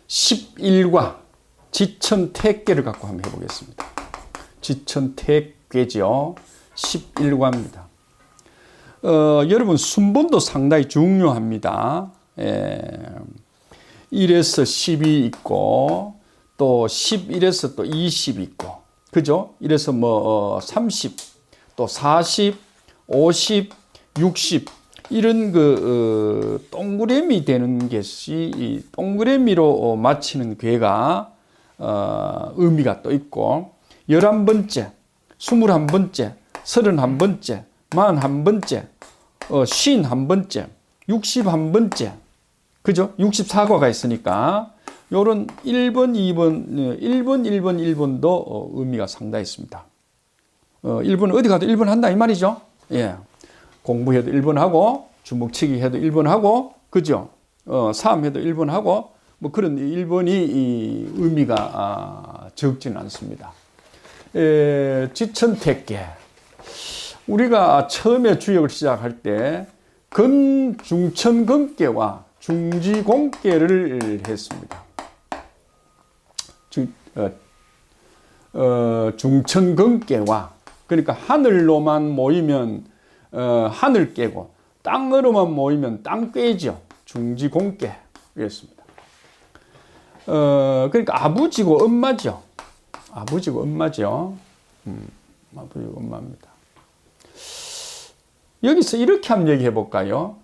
11과 지천택괴를 갖고 한번 해보겠습니다. 지천택괴죠. 11과입니다. 여러분 순번도 상당히 중요합니다. 1에서 10이 있고 또 11에서 또 20이 있고 그죠? 이래서 뭐 30, 또 40, 50, 60 이런 그 동그라미 되는 것이 이 동그라미로 맞히는 괴가 의미가 또 있고 11번째, 21번째, 31번째, 41번째, 51번째, 61번째 그죠? 64과가 있으니까 요런 1번, 2번, 1번, 1번, 1번도 의미가 상당히 있습니다. 1번 어디 가도 1번 한다 이 말이죠. 예. 공부해도 1번 하고 주먹치기 해도 1번 하고 그죠? 싸움해도 1번 하고 뭐 그런 1번이 이 의미가 적지는 않습니다. 지천택괴 우리가 처음에 주역을 시작할 때 근중천근괴와 중지공괴를 했습니다. 중천근괴와 그러니까 하늘로만 모이면 하늘 깨고 땅으로만 모이면 땅 깨죠. 중지공괴였습니다. 그러니까 아버지고 엄마죠. 아버지고 엄마죠. 아버지고 엄마입니다. 여기서 이렇게 한번 얘기해 볼까요?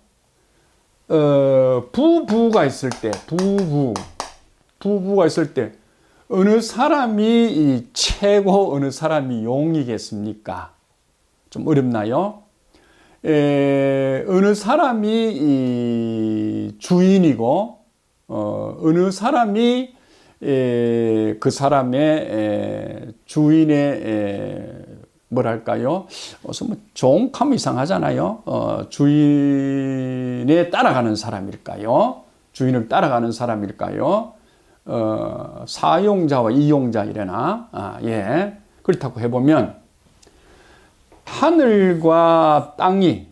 부부가 있을 때, 부부가 있을 때, 어느 사람이 채고 어느 사람이 용이겠습니까? 좀 어렵나요? 어느 사람이 주인이고, 어느 사람이 그 사람의 주인의 뭐랄까요? 뭐 종하면 이상하잖아요. 주인에 따라가는 사람일까요? 주인을 따라가는 사람일까요? 사용자와 이용자 이래나 예 그렇다고 해보면 하늘과 땅이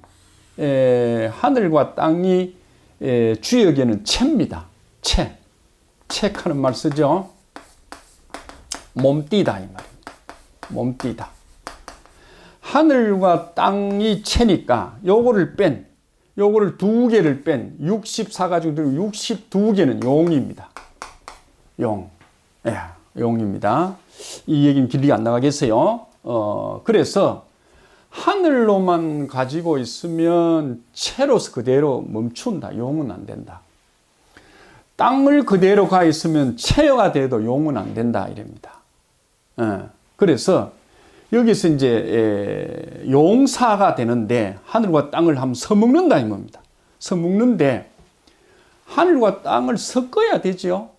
주역에는 채입니다. 채하는 말 쓰죠. 몸띠다 이 말입니다. 몸띠다. 하늘과 땅이 채니까 요거를 두 개를 뺀 64가 중에 62개는 용입니다. 용. 예, 용입니다. 이 얘기는 길이 안 나가겠어요. 그래서 하늘로만 가지고 있으면 채로서 그대로 멈춘다. 용은 안 된다. 땅을 그대로 가 있으면 채가 돼도 용은 안 된다. 이랍니다. 그래서 여기서 이제 용사가 되는데 하늘과 땅을 한번 서먹는다 이 겁니다. 서먹는데 하늘과 땅을 섞어야 되죠.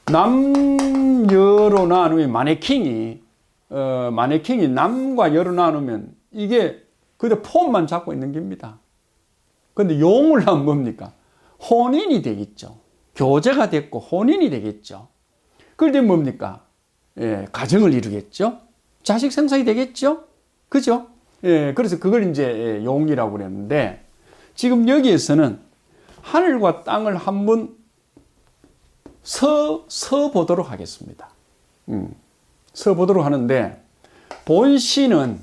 남여로 나누면 마네킹이 남과 여로 나누면 이게 그대로 폼만 잡고 있는 겁니다. 그런데 용을 하면 뭡니까? 혼인이 되겠죠. 교제가 됐고 혼인이 되겠죠. 그런데 뭡니까? 가정을 이루겠죠. 자식 생산이 되겠죠? 그죠? 예, 그래서 그걸 이제 용이라고 그랬는데, 지금 여기에서는 하늘과 땅을 한번 서보도록 하겠습니다. 서보도록 하는데, 본신은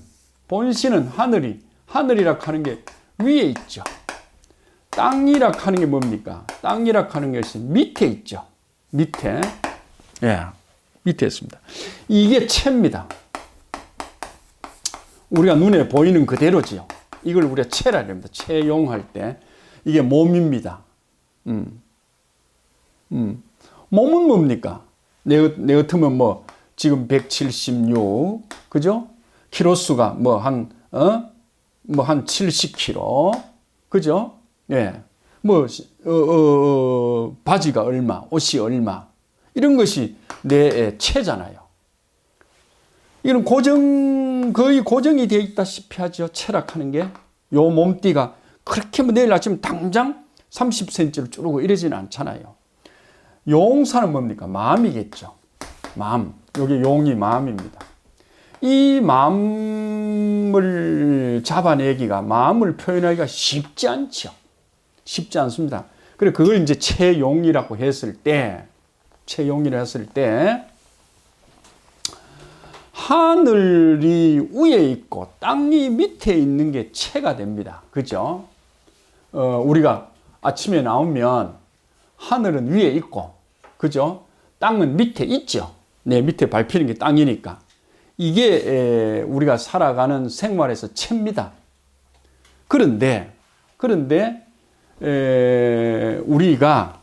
하늘이라 하는 게 위에 있죠. 땅이라 하는 게 뭡니까? 땅이라 하는 것이 밑에 있죠. 밑에. 예, 밑에 있습니다. 이게 채입니다. 우리가 눈에 보이는 그대로지요. 이걸 우리가 채라 합니다. 채용할 때. 이게 몸입니다. 몸은 뭡니까? 내 같으면 뭐, 지금 176, 그죠? 키로수가 한 70kg, 그죠? 예. 바지가 얼마, 옷이 얼마, 이런 것이 내 채잖아요. 이건 거의 고정이 되어 있다시피 하죠. 체락하는 게. 요 몸띠가 그렇게 내일 아침 당장 30cm를 줄고 이러지는 않잖아요. 용사는 뭡니까? 마음이겠죠. 마음. 여기 용이 마음입니다. 이 마음을 잡아내기가, 마음을 표현하기가 쉽지 않죠. 쉽지 않습니다. 그래, 그걸 이제 채용이라고 했을 때, 채용이라 했을 때, 하늘이 위에 있고 땅이 밑에 있는 게 채가 됩니다. 그죠? 우리가 아침에 나오면 하늘은 위에 있고, 그죠? 땅은 밑에 있죠. 내 밑에 밟히는 게 땅이니까. 이게 우리가 살아가는 생활에서 채입니다. 그런데 우리가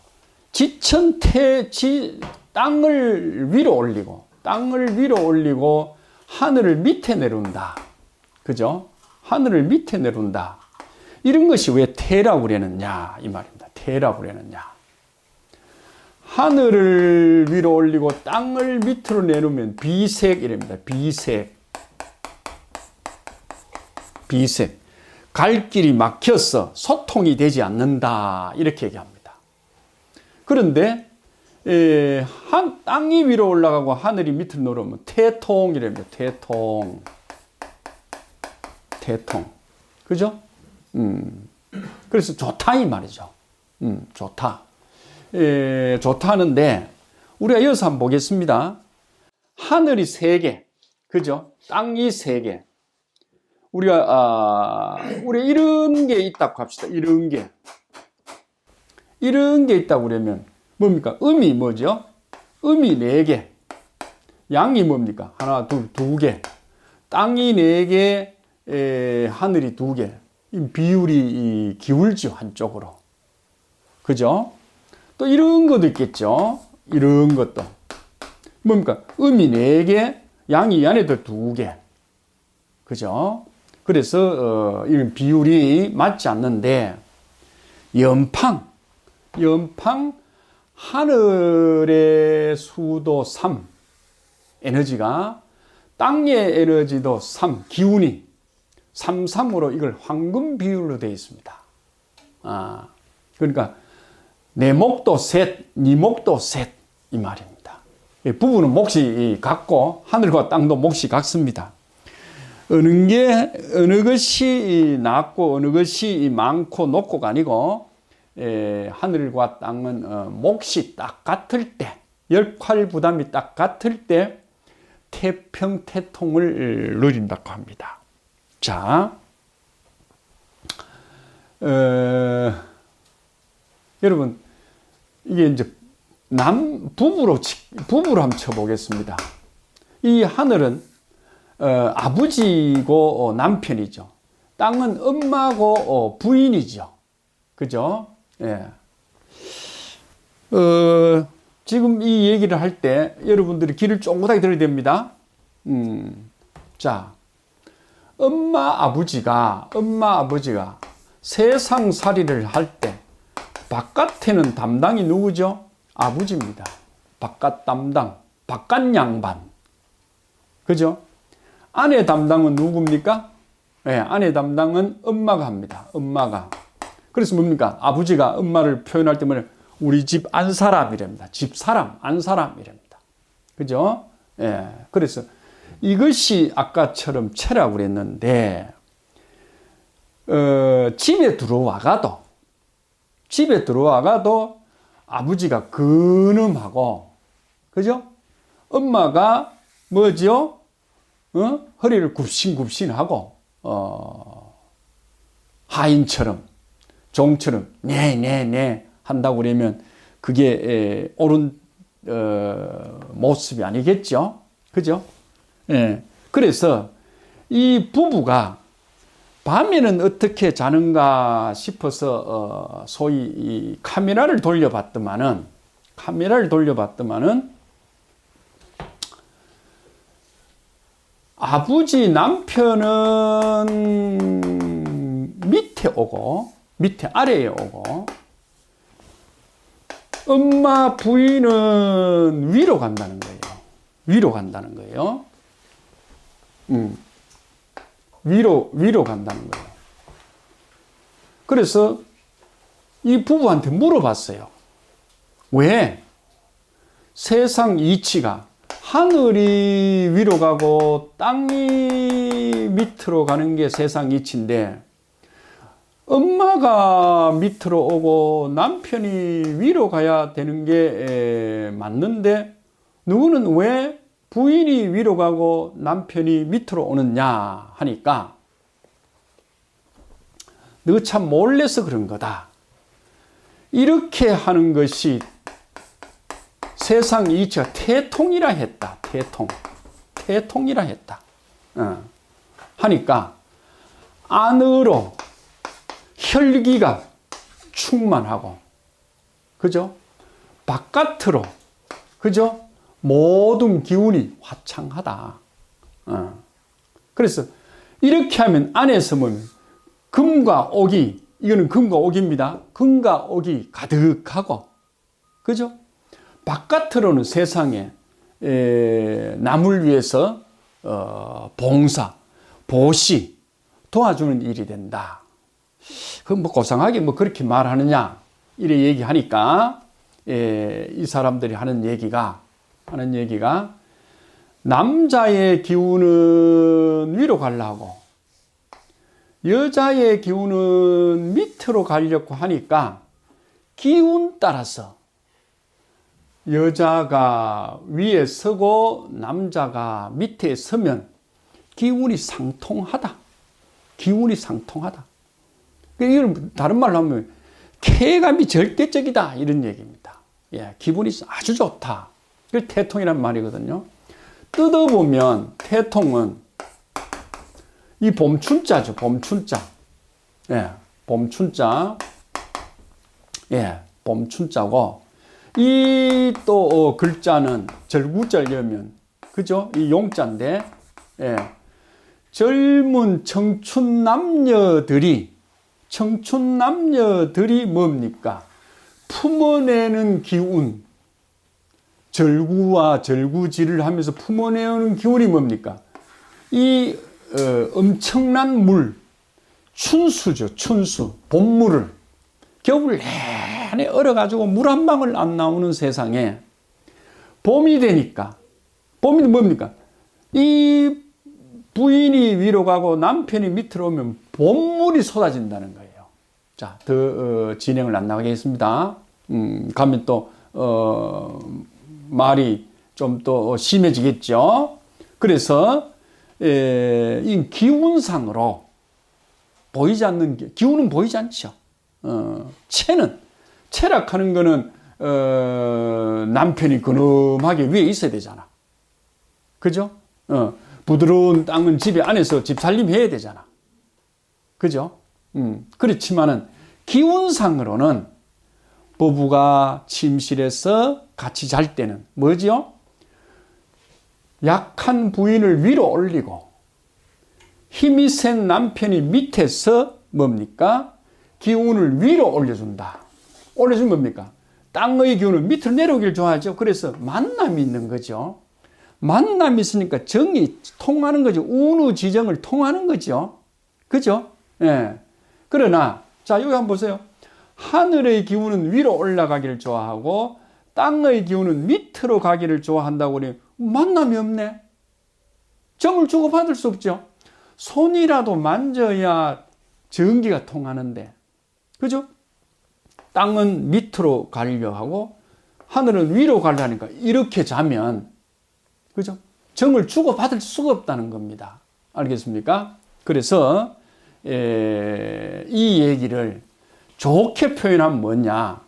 땅을 위로 올리고 하늘을 밑에 내려온다. 그죠? 하늘을 밑에 내려온다. 이런 것이 왜 태라고 그러느냐 이 말입니다. 태라고 그러느냐. 하늘을 위로 올리고 땅을 밑으로 내려오면 비색이랍니다. 비색. 갈 길이 막혀서 소통이 되지 않는다. 이렇게 얘기합니다. 그런데 땅이 위로 올라가고 하늘이 밑으로 내려오면 태통이랍니다. 태통. 그죠? 그래서 좋다 이 말이죠. 좋다. 좋다는데 우리가 여기서 한번 보겠습니다. 하늘이 3개, 그죠? 땅이 3개. 우리가 이런 게 있다고 합시다. 이런 게 있다고 그러면 뭡니까? 음이 뭐죠? 음이 4개. 양이 뭡니까? 하나, 둘, 2개. 땅이 4개, 하늘이 2개. 비율이 기울죠, 한쪽으로. 그죠? 또 이런 것도 있겠죠. 이런 것도. 뭡니까? 음이 4개, 양이 이 안에도 2개. 그죠? 그래서 이런 비율이 맞지 않는데 연팡 하늘의 수도 3 에너지가 땅의 에너지도 3 기운이 3:3으로 이걸 황금 비율로 되어 있습니다. 그러니까 내 목도 셋, 네 목도 셋 이 말입니다. 부부는 몫이 같고 하늘과 땅도 몫이 같습니다. 어느 것이 낮고 어느 것이 많고 높고가 아니고 하늘과 땅은 몫이 딱 같을 때, 역할 부담이 딱 같을 때 태평태통을 누린다고 합니다. 자, 여러분 이게 이제 부부로 한번 쳐보겠습니다. 이 하늘은 아버지고 남편이죠. 땅은 엄마고 부인이죠. 그죠? 예. 지금 이 얘기를 할 때 여러분들이 귀를 쫑긋하게 들어야 됩니다. 자, 엄마 아버지가 세상살이를 할 때 바깥에는 담당이 누구죠? 아버지입니다. 바깥 담당, 바깥 양반. 그죠? 아내 담당은 누굽니까? 네, 아내 담당은 엄마가 합니다. 엄마가. 그래서 뭡니까? 아버지가 엄마를 표현할 때면 우리 집 안사람이랍니다. 집사람, 안사람이랍니다. 그죠? 예. 그래서 이것이 아까처럼 채라고 그랬는데, 집에 들어와가도 아버지가 근엄하고, 그죠? 엄마가 뭐죠? 허리를 굽신굽신하고, 하인처럼, 종처럼, 네, 한다고 그러면 그게 옳은 모습이 아니겠죠? 그죠? 예. 그래서 이 부부가 밤에는 어떻게 자는가 싶어서 소위 이 카메라를 돌려봤더만은 아버지 남편은 밑에 아래에 오고 엄마 부인은 위로 간다는 거예요. 위로 간다는 거예요. 위로 간다는 거예요. 그래서 이 부부한테 물어봤어요. 왜? 세상 이치가 하늘이 위로 가고 땅이 밑으로 가는 게 세상 이치인데 엄마가 밑으로 오고 남편이 위로 가야 되는 게 맞는데 누구는 왜 부인이 위로 가고 남편이 밑으로 오느냐 하니까 너 참 몰라서 그런 거다. 이렇게 하는 것이 세상 이치가 태통이라 했다. 태통이라 했다. 하니까 안으로 혈기가 충만하고, 그죠? 바깥으로, 그죠? 모든 기운이 화창하다. 그래서 이렇게 하면 안에서 뭐 금과 옥이, 이거는 금과 옥입니다. 금과 옥이 가득하고, 그죠? 바깥으로는 세상에 남을 위해서 봉사, 보시, 도와주는 일이 된다. 그 뭐 고상하게 뭐 그렇게 말하느냐 이래 얘기하니까 이 사람들이 하는 얘기가 남자의 기운은 위로 가려고 여자의 기운은 밑으로 가려고 하니까 기운 따라서 여자가 위에 서고 남자가 밑에 서면 기운이 상통하다. 이걸 다른 말로 하면 쾌감이 절대적이다 이런 얘기입니다. 예, 기분이 아주 좋다. 그게 태통이란 말이거든요. 뜯어보면 태통은 이 봄춘자죠. 봄춘자. 예, 봄춘자. 예, 봄춘자고 이 또 글자는 절구자를 여면 그죠? 이 용자인데 예, 젊은 청춘 남녀들이 뭡니까? 품어내는 기운, 절구와 절구질을 하면서 품어내는 기운이 뭡니까? 이 엄청난 물, 춘수죠. 춘수, 봄물을 겨울 내내 얼어가지고 물 한 방울 안 나오는 세상에 봄이 되니까, 봄이 뭡니까? 이 부인이 위로 가고 남편이 밑으로 오면 봄물이 쏟아진다는 거예요. 자, 더 진행을 안 나가겠습니다. 가면 또 말이 좀 또 심해지겠죠. 그래서 이 기운상으로 보이지 않는 기운은 보이지 않죠. 체락하는 거는 남편이 근엄하게 위에 있어야 되잖아. 그죠? 부드러운 땅은 집에 안에서 집 살림해야 되잖아. 그죠? 그렇지만은 기운상으로는 부부가 침실에서 같이 잘 때는 뭐지요? 약한 부인을 위로 올리고 힘이 센 남편이 밑에서 뭡니까? 기운을 위로 올려준다. 올려주면 뭡니까? 땅의 기운은 밑으로 내려오길 좋아하죠. 그래서 만남이 있는 거죠. 만남이 있으니까 정이 통하는 거죠. 운우지정을 통하는 거죠. 그죠? 예. 그러나, 자, 여기 한번 보세요. 하늘의 기운은 위로 올라가기를 좋아하고, 땅의 기운은 밑으로 가기를 좋아한다고 그러니, 만남이 없네. 정을 주고받을 수 없죠. 손이라도 만져야 전기가 통하는데. 그죠? 땅은 밑으로 가려고 하고, 하늘은 위로 가려니까 이렇게 자면, 그죠? 정을 주고받을 수가 없다는 겁니다. 알겠습니까? 그래서 이 얘기를 좋게 표현하면 뭐냐?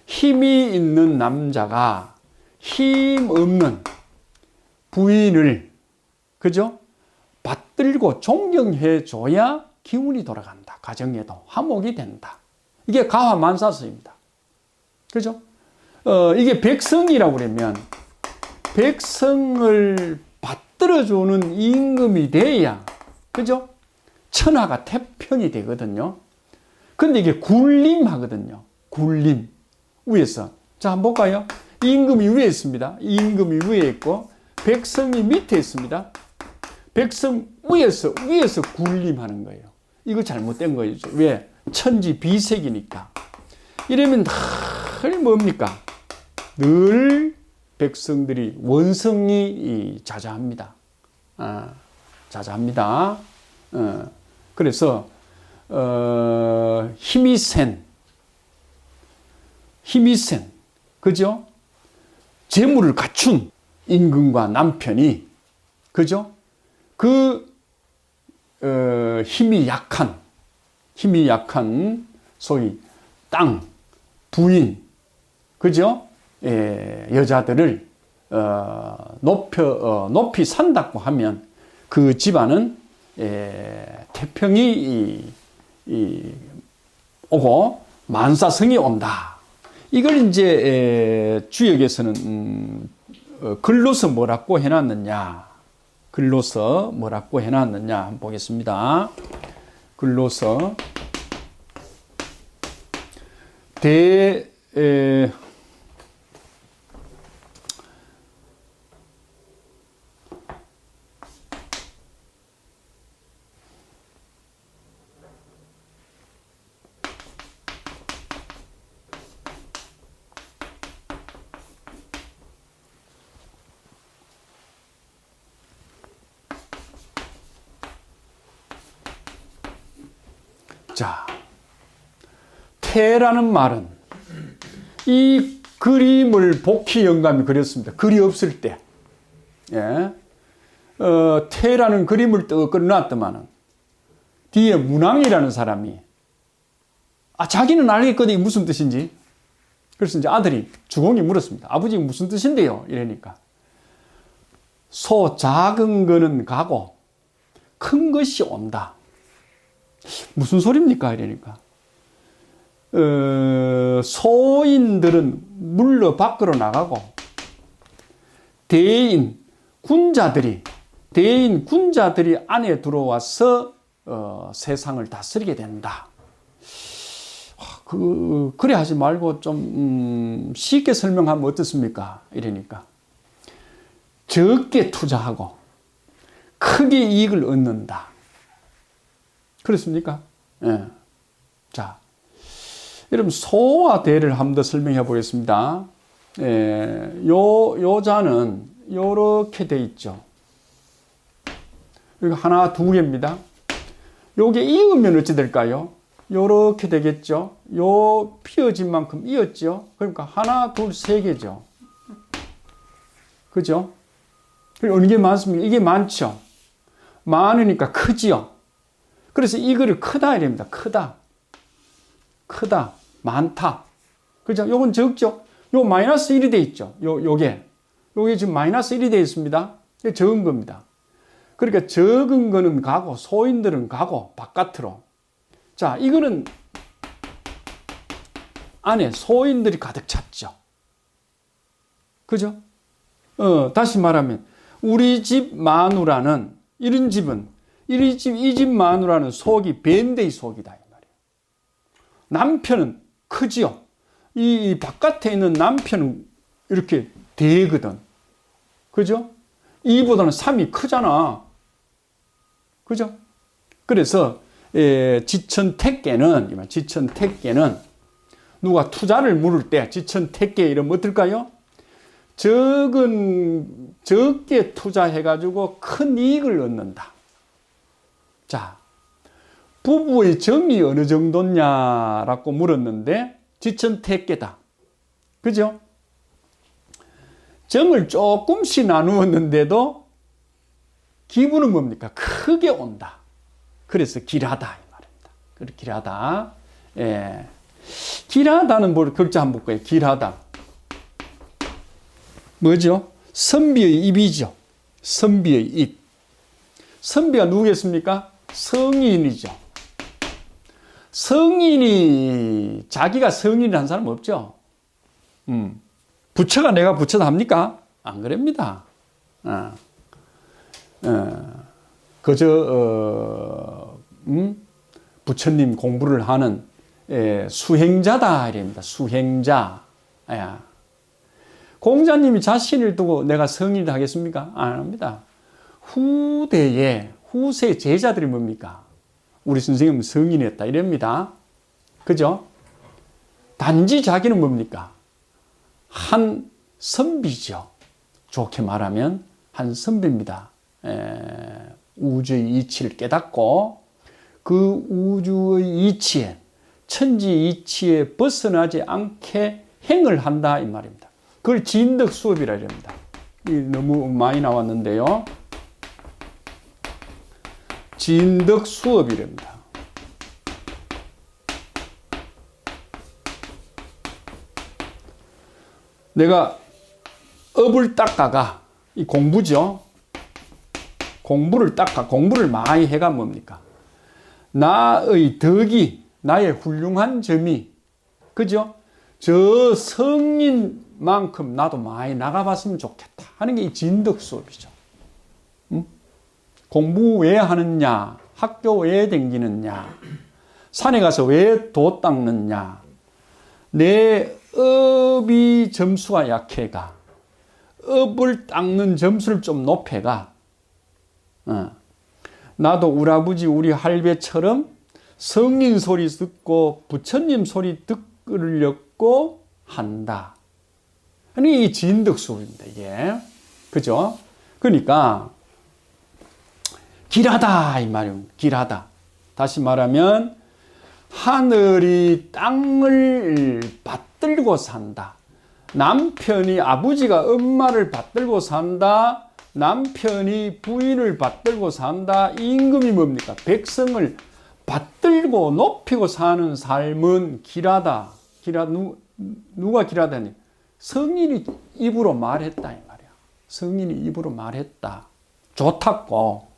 힘이 있는 남자가 힘 없는 부인을 그죠? 받들고 존경해 줘야 기운이 돌아간다. 가정에도 화목이 된다. 이게 가화만사서입니다. 그죠? 이게 백성이라고 그러면 백성을 받들어주는 임금이 돼야, 그죠? 천하가 태평이 되거든요. 근데 이게 군림하거든요. 군림. 위에서. 자, 한번 볼까요? 임금이 위에 있습니다. 임금이 위에 있고, 백성이 밑에 있습니다. 백성 위에서 군림하는 거예요. 이거 잘못된 거죠. 왜? 천지 비색이니까. 이러면 늘 뭡니까? 늘 백성들이 원성이 자자합니다. 자자합니다. 그래서 힘이 센, 그죠? 재물을 갖춘 임금과 남편이, 그죠? 힘이 약한 소위 땅, 부인, 그죠? 여자들을 높이 산다고 하면 그 집안은 태평이 오고 만사성이 온다. 이걸 이제 주역에서는 글로서 뭐라고 해놨느냐. 한번 보겠습니다. 글로서 자, 태라는 말은 이 그림을 복희 영감이 그렸습니다. 글이 없을 때. 태라는 그림을 떡 그려놨더만은 뒤에 문왕이라는 사람이 자기는 알겠거든 이게 무슨 뜻인지. 그래서 이제 아들이 주공이 물었습니다. 아버지 무슨 뜻인데요? 이러니까 소 작은 거는 가고 큰 것이 온다. 무슨 소리입니까? 이러니까 소인들은 물러 밖으로 나가고 대인 군자들이 안에 들어와서 세상을 다스리게 된다. 그래 하지 말고 좀 쉽게 설명하면 어떻습니까? 이러니까 적게 투자하고 크게 이익을 얻는다. 그렇습니까? 예. 자, 여러분 소와 대를 한 번 더 설명해 보겠습니다. 요 자는 요렇게 돼 있죠. 여기 하나, 두 개입니다. 요게 이으면 어찌 될까요? 요렇게 되겠죠. 요 피어진 만큼 이었죠. 그러니까 하나, 둘, 세 개죠. 그죠? 어느 게 많습니까? 이게 많죠. 많으니까 크지요. 그래서 이거를 크다 이랍니다. 크다, 많다. 그죠? 요건 적죠? 요 마이너스 1이 돼 있죠. 요게 지금 마이너스 1이 돼 있습니다. 이게 적은 겁니다. 그러니까 적은 거는 가고, 소인들은 가고, 바깥으로. 자, 이거는 안에 소인들이 가득 찼죠. 그죠? 다시 말하면, 우리 집 마누라는, 이 집 마누라는 속이 밴데이 속이다. 이 말이에요. 남편은 크지요. 이 바깥에 있는 남편은 이렇게 대거든. 그죠? 2보다는 3이 크잖아. 그죠? 그래서, 지천택계는 누가 투자를 물을 때, 지천택계 이러면 어떨까요? 적게 투자해가지고 큰 이익을 얻는다. 자, 부부의 정이 어느 정도냐라고 물었는데 지천택계다. 그죠? 정을 조금씩 나누었는데도 기분은 뭡니까? 크게 온다. 그래서 길하다 이 말입니다. 그래 길하다. 예. 길하다는 뭘 글자 한번 볼까요? 길하다. 뭐죠? 선비의 입이죠. 선비의 입. 선비가 누구겠습니까? 성인이죠. 성인이 자기가 성인이라는 사람 없죠. 부처가 내가 부처다 합니까? 안 그럽니다. 그저 부처님 공부를 하는 수행자다 이랍니다. 수행자. 공자님이 자신을 두고 내가 성인이다 하겠습니까? 안 합니다. 후세 제자들이 뭡니까? 우리 선생님은 성인이었다 이럽니다. 그죠? 단지 자기는 뭡니까? 한 선비죠. 좋게 말하면 한 선비입니다. 우주의 이치를 깨닫고 그 우주의 이치에, 천지 이치에 벗어나지 않게 행을 한다 이 말입니다. 그걸 진덕 수업이라 이럽니다. 너무 많이 나왔는데요. 진덕 수업이랍니다. 내가 업을 닦아가, 이 공부죠. 공부를 많이 해가 뭡니까? 나의 덕이, 나의 훌륭한 점이, 그죠? 저 성인만큼 나도 많이 나가봤으면 좋겠다 하는 게 이 진덕 수업이죠. 공부 왜 하느냐? 학교 왜 댕기느냐? 산에 가서 왜 도 닦느냐? 내 업이 점수가 약해가, 업을 닦는 점수를 좀 높여가, 나도 우리 아버지 우리 할배처럼 성인 소리 듣고 부처님 소리 들으려고 한다. 이 진덕 수업입니다, 이게. 그죠? 그러니까 길하다 이 말이에요. 길하다. 다시 말하면 하늘이 땅을 받들고 산다. 남편이, 아버지가 엄마를 받들고 산다. 남편이 부인을 받들고 산다. 임금이 뭡니까? 백성을 받들고 높이고 사는 삶은 길하다. 누가 길하다니? 성인이 입으로 말했다 이 말이야. 성인이 입으로 말했다. 좋다고.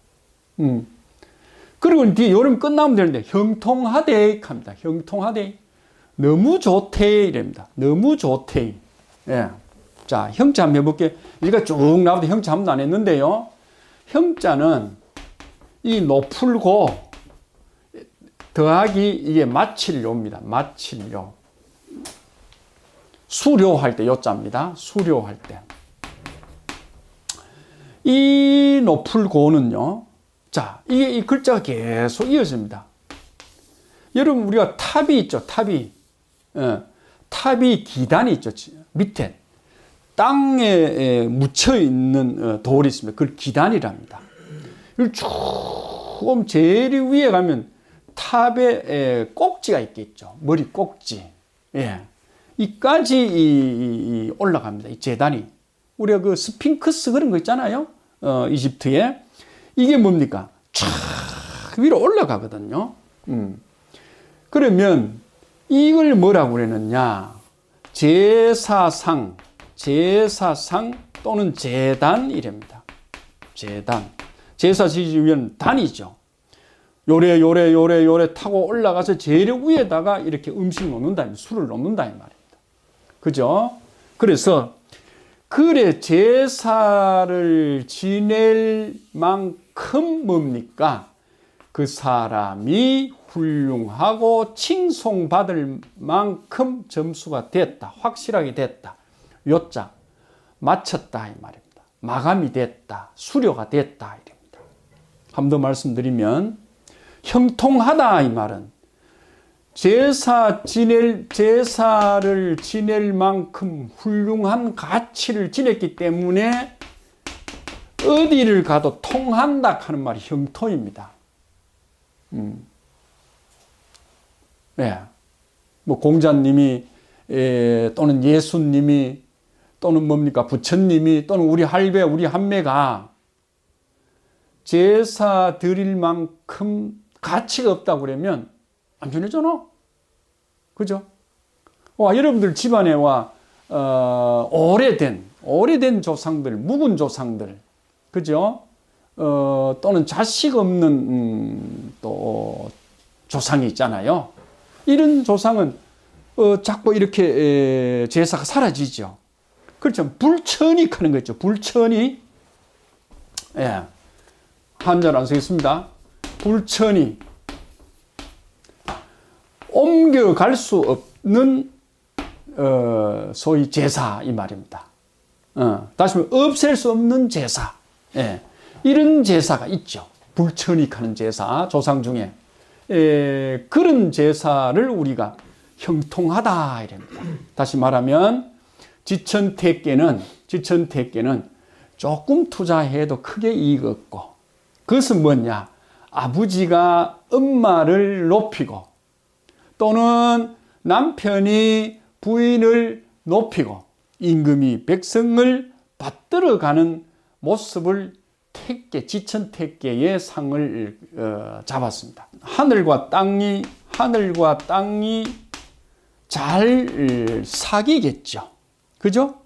그리고 뒤에 여름 끝나면 되는데 형통하대 합니다. 형통하대. 너무 좋대 이랍니다. 너무 좋대. 예. 자, 형자 한번 해볼게요. 우리가 쭉 나와도 형자 한 번도 안 했는데요. 형자는 이 노풀고 더하기 이게 마칠료입니다. 마칠료. 수료할 때 요자입니다. 수료할 때. 이 노풀고는요. 자, 이게 이 글자가 계속 이어집니다. 여러분, 우리가 탑이 있죠, 탑이. 탑이 기단이 있죠, 밑에. 땅에 묻혀 있는 돌이 있습니다. 그걸 기단이랍니다. 이걸 쭉 제일 위에 가면 탑에 꼭지가 있겠죠. 머리 꼭지. 예. 이까지 올라갑니다. 이 재단이. 우리가 그 스핑크스 그런 거 있잖아요. 이집트에. 이게 뭡니까? 쫙 위로 올라가거든요. 그러면 이걸 뭐라고 그러느냐? 제사상 또는 제단이랍니다. 제단. 제사 지으면 단이죠. 요래 타고 올라가서 제일 위에다가 이렇게 음식 놓는다, 술을 놓는다 이 말입니다. 그죠? 그래서 그래 제사를 지낼 만큼 뭡니까? 그 사람이 훌륭하고 칭송받을 만큼 점수가 됐다. 확실하게 됐다. 요자 마쳤다 이 말입니다. 마감이 됐다. 수료가 됐다 이랍니다. 한 번 더 말씀드리면 형통하다 이 말은 제사를 지낼 만큼 훌륭한 가치를 지냈기 때문에 어디를 가도 통한다 하는 말이 형통입니다. 네. 뭐 공자님이 또는 예수님이 또는 뭡니까 부처님이 또는 우리 할배 우리 한매가 제사 드릴 만큼 가치가 없다고 그러면 안 전해잖아. 그죠? 와, 여러분들 집안에 오래된 조상들, 묵은 조상들, 그죠? 또는 자식 없는 또 조상이 있잖아요. 이런 조상은 자꾸 이렇게 제사가 사라지죠. 그렇죠. 불천이 하는 거 있죠. 불천이. 예. 한자로 안 쓰겠습니다. 불천이. 옮겨갈 수 없는 소위 제사 이 말입니다. 다시 말해 없앨 수 없는 제사. 예. 이런 제사가 있죠. 불천익하는 제사 제사 중에 그런 제사를 우리가 형통하다 이랍니다. 다시 말하면 지천택계는 조금 투자해도 크게 이익 없고 그것은 뭐냐? 아버지가 엄마를 높이고 또는 남편이 부인을 높이고 임금이 백성을 받들어가는 모습을 지천택계의 상을 잡았습니다. 하늘과 땅이 잘 사귀겠죠. 그죠?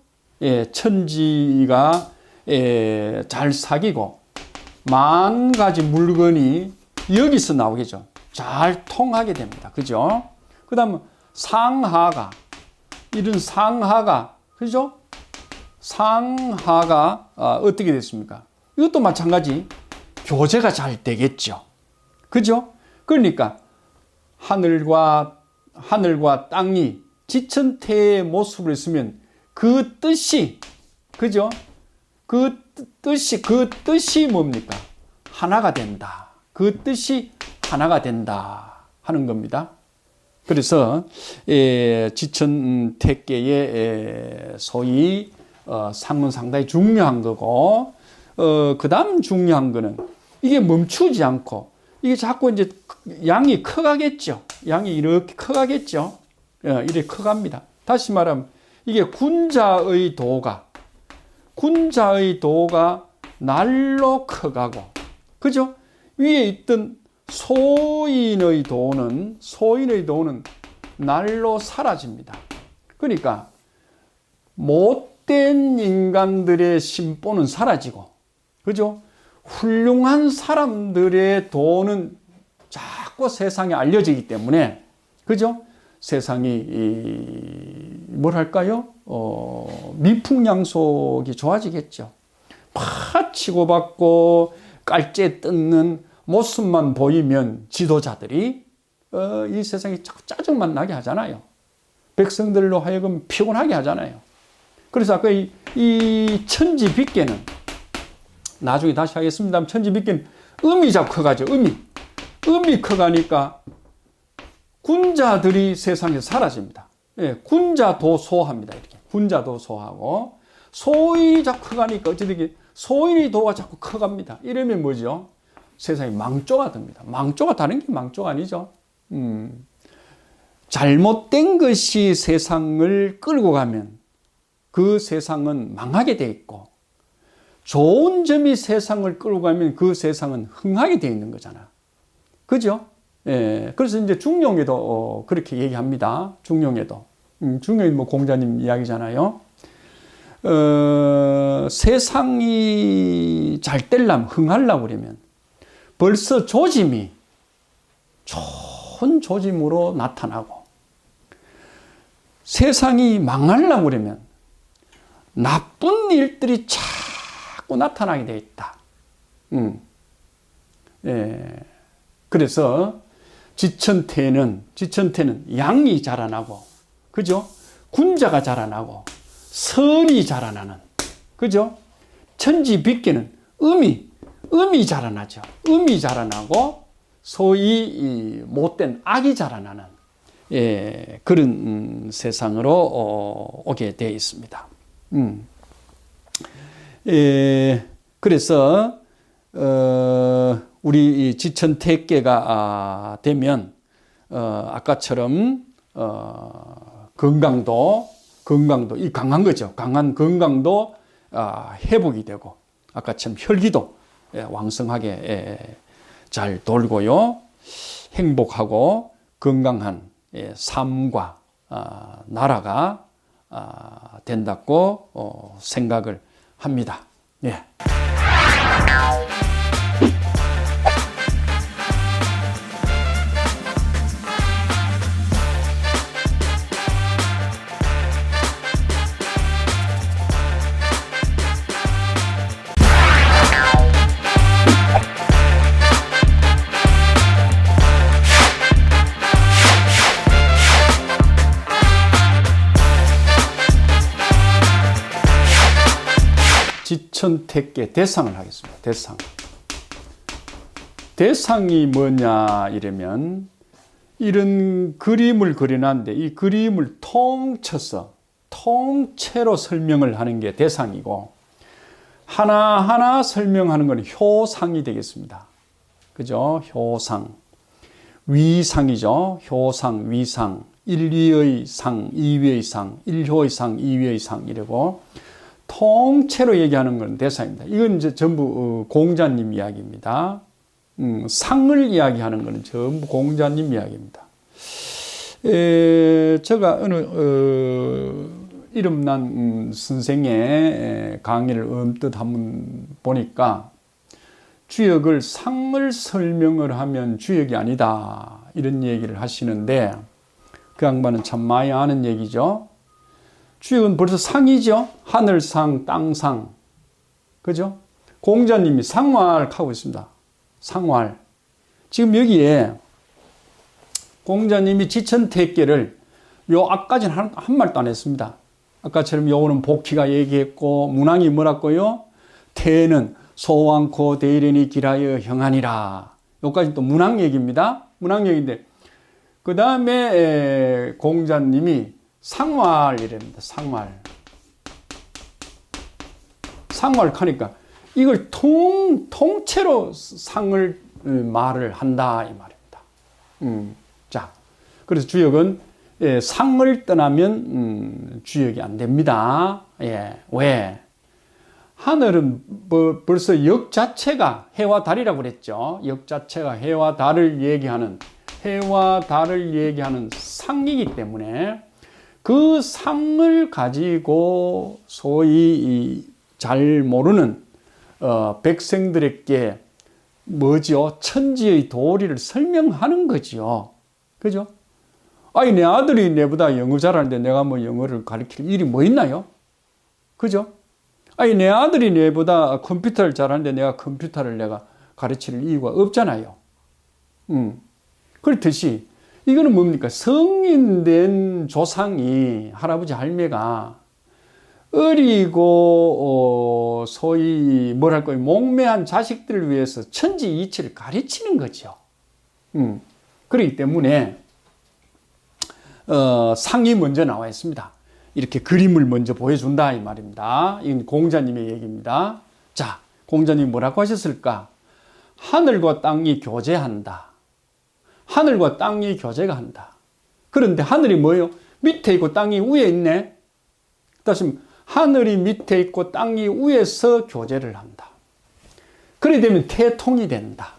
예, 천지가 잘 사귀고 만 가지 물건이 여기서 나오겠죠. 잘 통하게 됩니다. 그죠? 그 다음에 이런 상하가, 그죠? 상하가 어떻게 됐습니까? 이것도 마찬가지 교제가 잘 되겠죠. 그죠? 그러니까 하늘과 땅이 지천태의 모습을 쓰면 그 뜻이, 그죠? 그 뜻이 뭡니까? 하나가 된다. 그 뜻이 하나가 된다 하는 겁니다. 그래서 지천택계의 소위 상은 상당히 중요한 거고, 그 다음 중요한 거는 이게 멈추지 않고 이게 자꾸 이제 양이 커가겠죠. 양이 이렇게 커가겠죠. 이렇게 커갑니다. 다시 말하면 이게 군자의 도가 날로 커가고, 그죠? 위에 있던 소인의 도는 날로 사라집니다. 그러니까 못된 인간들의 심보는 사라지고, 그죠? 훌륭한 사람들의 도는 자꾸 세상에 알려지기 때문에, 그죠? 세상이 뭐랄까요? 미풍양속이 좋아지겠죠. 치고받고 깔째 뜯는 모습만 보이면 지도자들이 이 세상에 자꾸 짜증만 나게 하잖아요. 백성들로 하여금 피곤하게 하잖아요. 그래서 아까 이 천지빗개는, 나중에 다시 하겠습니다. 천지빗개는 음이 자꾸 커가죠. 음이 커가니까 군자들이 세상에서 사라집니다. 예, 군자도소합니다. 이렇게 군자도소하고 소인이 자꾸 커가니까 어찌되게 소인의 도가 자꾸 커갑니다. 이러면 뭐죠? 세상이 망조가 됩니다. 망조가 다른 게 망조가 아니죠. 잘못된 것이 세상을 끌고 가면 그 세상은 망하게 돼 있고, 좋은 점이 세상을 끌고 가면 그 세상은 흥하게 돼 있는 거잖아. 그죠? 예. 그래서 이제 중용에도 그렇게 얘기합니다. 중용에도 뭐 공자님 이야기잖아요. 세상이 잘 되려면, 흥하려고 그러면 벌써 조짐이 좋은 조짐으로 나타나고, 세상이 망하려고 그러면 나쁜 일들이 자꾸 나타나게 되어 있다. 예. 그래서 지천태는 양이 자라나고, 그죠? 군자가 자라나고, 선이 자라나는, 그죠? 천지빗개는 음이 자라나죠. 음이 자라나고, 소위 못된 악이 자라나는, 예, 그런 세상으로 오게 되어 있습니다. 예, 그래서 우리 지천택계가 되면 아까처럼 건강도 이 강한 거죠. 강한 건강도 회복이 되고, 아까처럼 혈기도 왕성하게 잘 돌고요. 행복하고 건강한 삶과 나라가 된다고 생각을 합니다. 예. 지천택계 대상을 하겠습니다. 대상이 뭐냐 이러면, 이런 그림을 그려놨는데 이 그림을 통째로 설명을 하는 게 대상이고, 하나하나 설명하는 건 효상이 되겠습니다. 그죠? 효상. 위상이죠. 효상, 위상. 1위의 상, 2위의 상, 1효의 상, 2위의 상 이러고 통째로 얘기하는 건 대사입니다. 이건 이제 전부 공자님 이야기입니다. 상을 이야기하는 것은 전부 공자님 이야기입니다. 제가 어느 이름난 선생의 강의를 언뜻 한번 보니까 주역을 상을 설명을 하면 주역이 아니다 이런 얘기를 하시는데 그 양반은 참 많이 아는 얘기죠. 주역은 벌써 상이죠. 하늘상, 땅상. 그죠? 공자님이 상활하고 있습니다. 상활. 지금 여기에 공자님이 지천태계를 요 앞까지는 한 말도 안 했습니다. 아까처럼 요거는 복희가 얘기했고 문왕이 뭐라고요? 태는 소왕코 대일연이 기라여 형하니라. 요까지 또 문왕 얘기입니다. 문왕 얘기인데 그 다음에 공자님이 상활이랍니다. 상활. 상활 하니까 이걸 통째로 상을 말을 한다 이 말입니다. 자, 그래서 주역은 상을 떠나면 주역이 안 됩니다. 예, 왜? 하늘은 벌써 역 자체가 해와 달이라고 그랬죠. 역 자체가 해와 달을 얘기하는 상이기 때문에 그 상을 가지고 소위 잘 모르는 백성들에게 뭐죠? 천지의 도리를 설명하는 거지요. 그죠? 아니, 내 아들이 내보다 영어 잘하는데 내가 뭐 영어를 가르칠 일이 뭐 있나요? 그죠? 아니, 내 아들이 내보다 컴퓨터를 잘하는데 내가 컴퓨터를 내가 가르칠 이유가 없잖아요. 그렇듯이 이거는 뭡니까? 성인된 조상이 할아버지 할매가 어리고 소위 뭐랄까요? 목매한 자식들을 위해서 천지 이치를 가르치는 거죠. 그렇기 때문에 상이 먼저 나와 있습니다. 이렇게 그림을 먼저 보여준다 이 말입니다. 이건 공자님의 얘기입니다. 자, 공자님이 뭐라고 하셨을까? 하늘과 땅이 교제한다. 하늘과 땅이 교제가 한다. 그런데 하늘이 뭐예요? 밑에 있고 땅이 위에 있네. 다시 하늘이 밑에 있고 땅이 위에서 교제를 한다. 그래 되면 태통이 된다.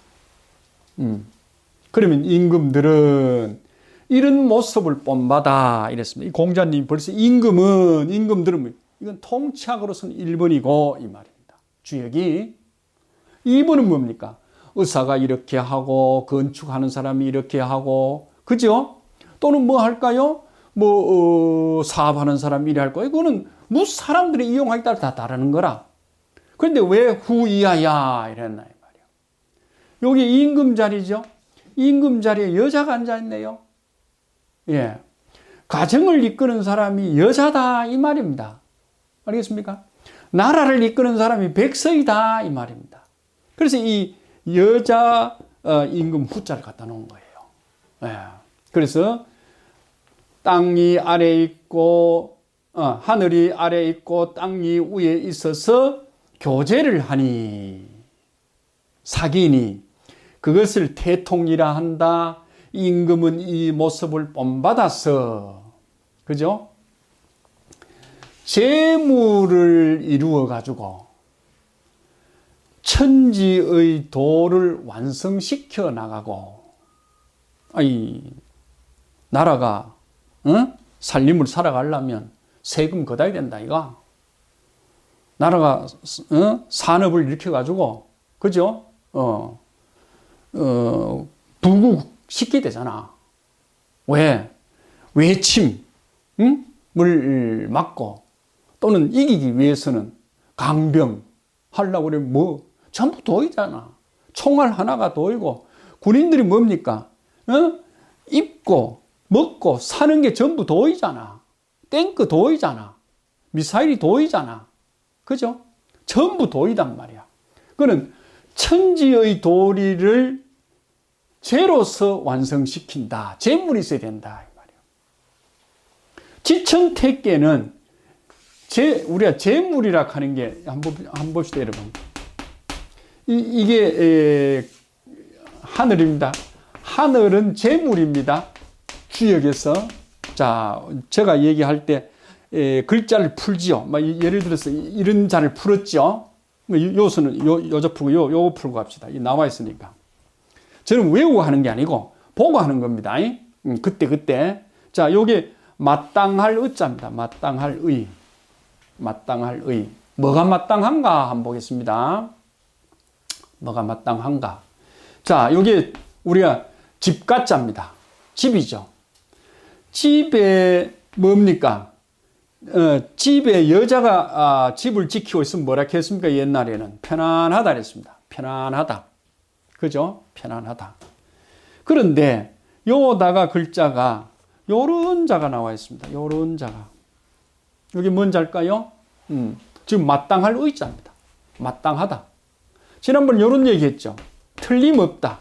그러면 임금들은 이런 모습을 본받아 이랬습니다. 이 공자님 벌써 임금들은 이건 통치학으로서는 1번이고 이 말입니다. 주역이 2번은 뭡니까? 의사가 이렇게 하고 건축하는 사람이 이렇게 하고 그죠? 또는 뭐 할까요? 사업하는 사람이 이래 할 거예요. 이거는 사람들이 이용하기 따라 다 다르는 거라. 그런데 왜 후이하야 이랬나 이 말이에요. 여기 임금 자리죠. 임금 자리에 여자가 앉아 있네요. 예, 가정을 이끄는 사람이 여자다 이 말입니다. 알겠습니까? 나라를 이끄는 사람이 백성이다 이 말입니다. 그래서 이 여자 임금 후자를 갖다 놓은 거예요. 예, 그래서 땅이 아래에 있고 하늘이 아래에 있고 땅이 위에 있어서 교제를 하니 사귀니 그것을 태통이라 한다. 임금은 이 모습을 본받아서 그죠? 재물을 이루어 가지고 천지의 도를 완성시켜 나가고 나라가 살림을 살아가려면 세금 걷어야 된다 이거. 나라가 산업을 일으켜 가지고 그죠? 부국시켜야 되잖아. 왜? 외침을 막고 또는 이기기 위해서는 강병 하려고 그러면 전부 도이잖아. 총알 하나가 도이고 군인들이 뭡니까? 입고 먹고 사는 게 전부 도이잖아. 탱크 도이잖아. 미사일이 도이잖아. 그죠? 전부 도이단 말이야. 그는 천지의 도리를 죄로서 완성시킨다. 재물이 있어야 된다. 이 말이에요. 지천태계는 우리가 재물이라 하는 게 한번 봅시다, 여러분. 이게 하늘입니다. 하늘은 재물입니다. 주역에서. 자, 제가 얘기할 때 글자를 풀지요. 예를 들어서 이런 자를 풀었죠. 요수는 요저 풀고 요거 풀고 합시다. 나와 있으니까. 저는 외우고 하는 게 아니고 보고 하는 겁니다. 그때. 자, 요게 마땅할 의자입니다. 마땅할 의. 마땅할 의. 뭐가 마땅한가 한번 보겠습니다. 뭐가 마땅한가. 자, 요게 우리가 집가자입니다. 집이죠. 집에 뭡니까? 집에 여자가 집을 지키고 있으면 뭐라 했습니까? 옛날에는 편안하다 그랬습니다. 편안하다. 그죠? 편안하다. 그런데 요다가 글자가 요런 자가 나와 있습니다. 요런 자가. 여기 뭔 자일까요? 지금 마땅할 의자입니다. 마땅하다. 지난번 요런 얘기했죠. 틀림없다.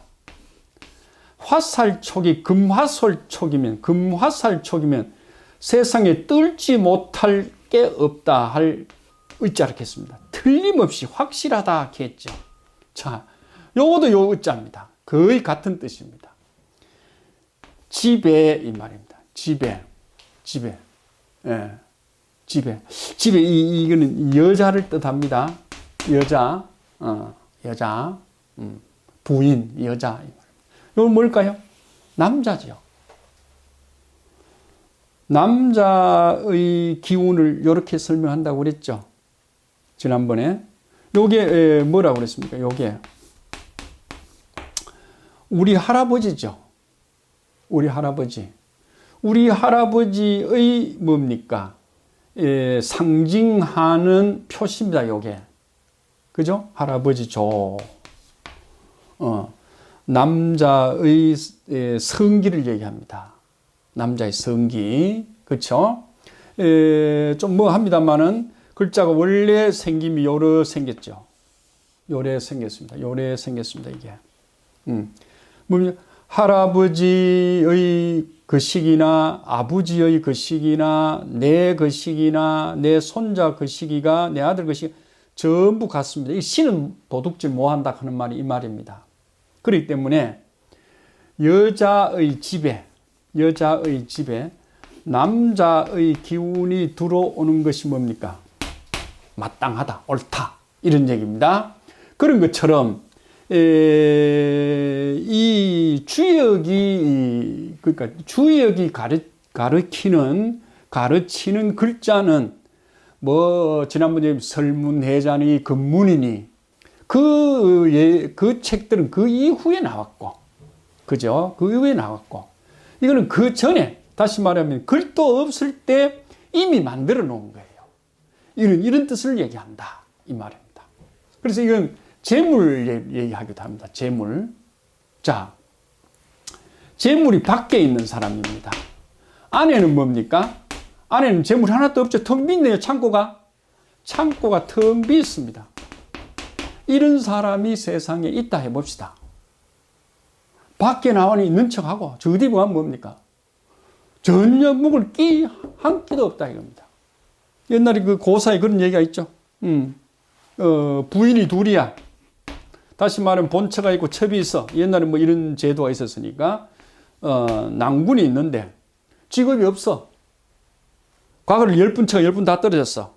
화살촉이 금화살촉이면 세상에 뜰지 못할 게 없다 할 의자를 했습니다. 틀림없이 확실하다 했죠. 자, 요것도 요 의자입니다. 거의 같은 뜻입니다. 집에 이 말입니다. 집에. 예. 집에 이거는 여자를 뜻합니다. 여자. 부인, 여자. 이건 뭘까요? 남자죠. 남자의 기운을 이렇게 설명한다고 그랬죠. 지난번에. 요게 뭐라고 그랬습니까? 요게 우리 할아버지죠. 우리 할아버지의 뭡니까? 상징하는 표시입니다. 요게. 그죠? 할아버지죠. 남자의 성기를 얘기합니다. 남자의 성기. 그쵸? 좀 뭐 합니다만은 글자가 원래 생김이 요래 생겼죠. 요래 생겼습니다. 이게. 할아버지의 그 시기나 아버지의 그 시기나 내 그 시기나 내 손자 그 시기가 내 아들 그 시기 전부 같습니다. 이 신은 도둑질 못한다 하는 말이 이 말입니다. 그렇기 때문에 여자의 집에 남자의 기운이 들어오는 것이 뭡니까? 마땅하다, 옳다 이런 얘기입니다. 그런 것처럼 이 주역이 가르치는 글자는 뭐 지난번에 설문해자니 금문이니 그 책들은 그 이후에 나왔고, 그죠? 그 이후에 나왔고, 이거는 그 전에, 다시 말하면 글도 없을 때 이미 만들어 놓은 거예요. 이런 뜻을 얘기한다 이 말입니다. 그래서 이건 재물 얘기하기도 합니다. 재물. 자, 재물이 밖에 있는 사람입니다. 안에는 뭡니까? 안에는 재물 하나도 없죠. 텅 빈네요. 창고가 텅 빈습니다. 이런 사람이 세상에 있다 해봅시다. 밖에 나와니 있는 척하고 저 어디 보면 뭡니까? 전혀 묵을 끼 한 끼도 없다 이겁니다. 옛날에 그 고사에 그런 얘기가 있죠. 부인이 둘이야. 다시 말하면 본처가 있고 첩이 있어. 옛날에 뭐 이런 제도가 있었으니까 낭군이 있는데 직업이 없어. 과거를 10분 쳐가 10분 다 떨어졌어.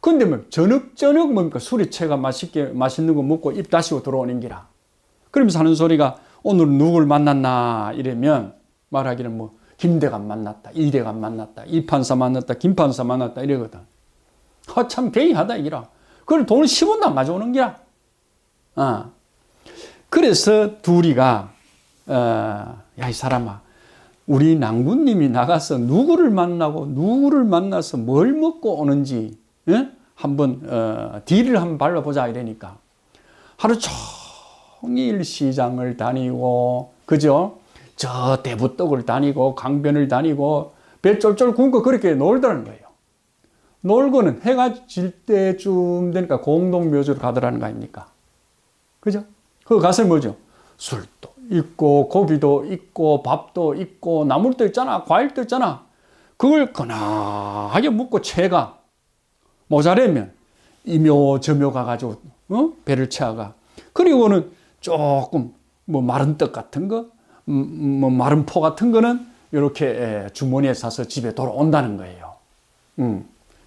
근데 뭐 저녁 뭡니까? 술이 채가 맛있는 거 먹고 입 다시고 들어오는 기라. 그러면서 하는 소리가 오늘 누굴 만났나 이러면 말하기는 뭐 김대감 만났다, 이대감 만났다, 이 판사 만났다, 김 판사 만났다 이러거든. 참 개이하다 이기라. 그걸 돈을 10원도 안 가져오는 기라. 그래서 둘이가 야 이 사람아, 우리 낭군님이 나가서 누구를 만나서 뭘 먹고 오는지 한번 딜을 한번 발라보자 이러니까 하루 종일 시장을 다니고, 그죠? 저 대부떡을 다니고 강변을 다니고 배 쫄쫄 굶고 그렇게 놀더라는 거예요. 놀고는 해가 질 때쯤 되니까 공동묘지로 가더라는 거 아닙니까? 그죠? 그거 가서 뭐죠? 술도 있고 고기도 있고 밥도 있고 나물도 있잖아, 과일도 있잖아. 그걸 거나하게 먹고 채가 모자라면 이묘 저묘 가가지고 배를 채워가. 그리고는 조금 뭐 마른 떡 같은 거, 뭐 마른 포 같은 거는 이렇게 주머니에 싸서 집에 돌아온다는 거예요.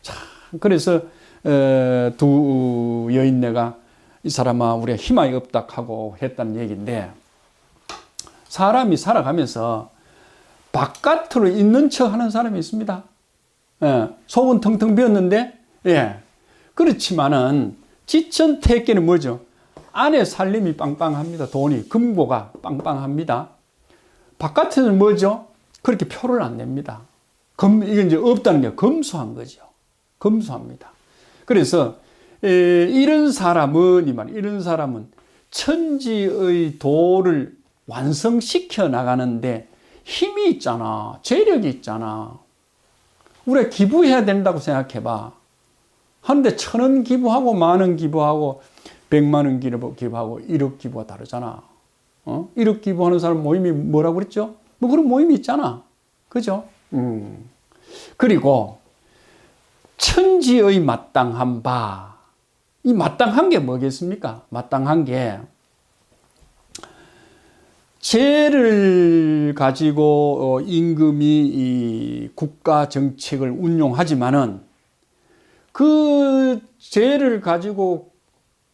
자, 그래서 두 여인네가 이 사람아 우리가 희망이 없다 하고 했다는 얘기인데, 사람이 살아가면서 바깥으로 있는 척 하는 사람이 있습니다. 속은 텅텅 비었는데, 그렇지만은 지천태계는 뭐죠? 안에 살림이 빵빵합니다. 돈이, 금고가 빵빵합니다. 바깥에는 뭐죠? 그렇게 표를 안 냅니다. 이건 이제 없다는 게 검소한 거죠. 검소합니다. 그래서 이런 사람은 천지의 도를 완성시켜 나가는데 힘이 있잖아. 재력이 있잖아. 우리가 기부해야 된다고 생각해봐. 하는데 1,000원 기부하고 10,000원 기부하고 100만 원 기부하고 1억 기부가 다르잖아. 1억 기부하는 사람 모임이 뭐라고 그랬죠? 뭐 그런 모임이 있잖아. 그죠? 그리고 천지의 마땅한 바. 이 마땅한 게 뭐겠습니까? 마땅한 게 재를 가지고 임금이 이 국가 정책을 운용하지만은 그 재를 가지고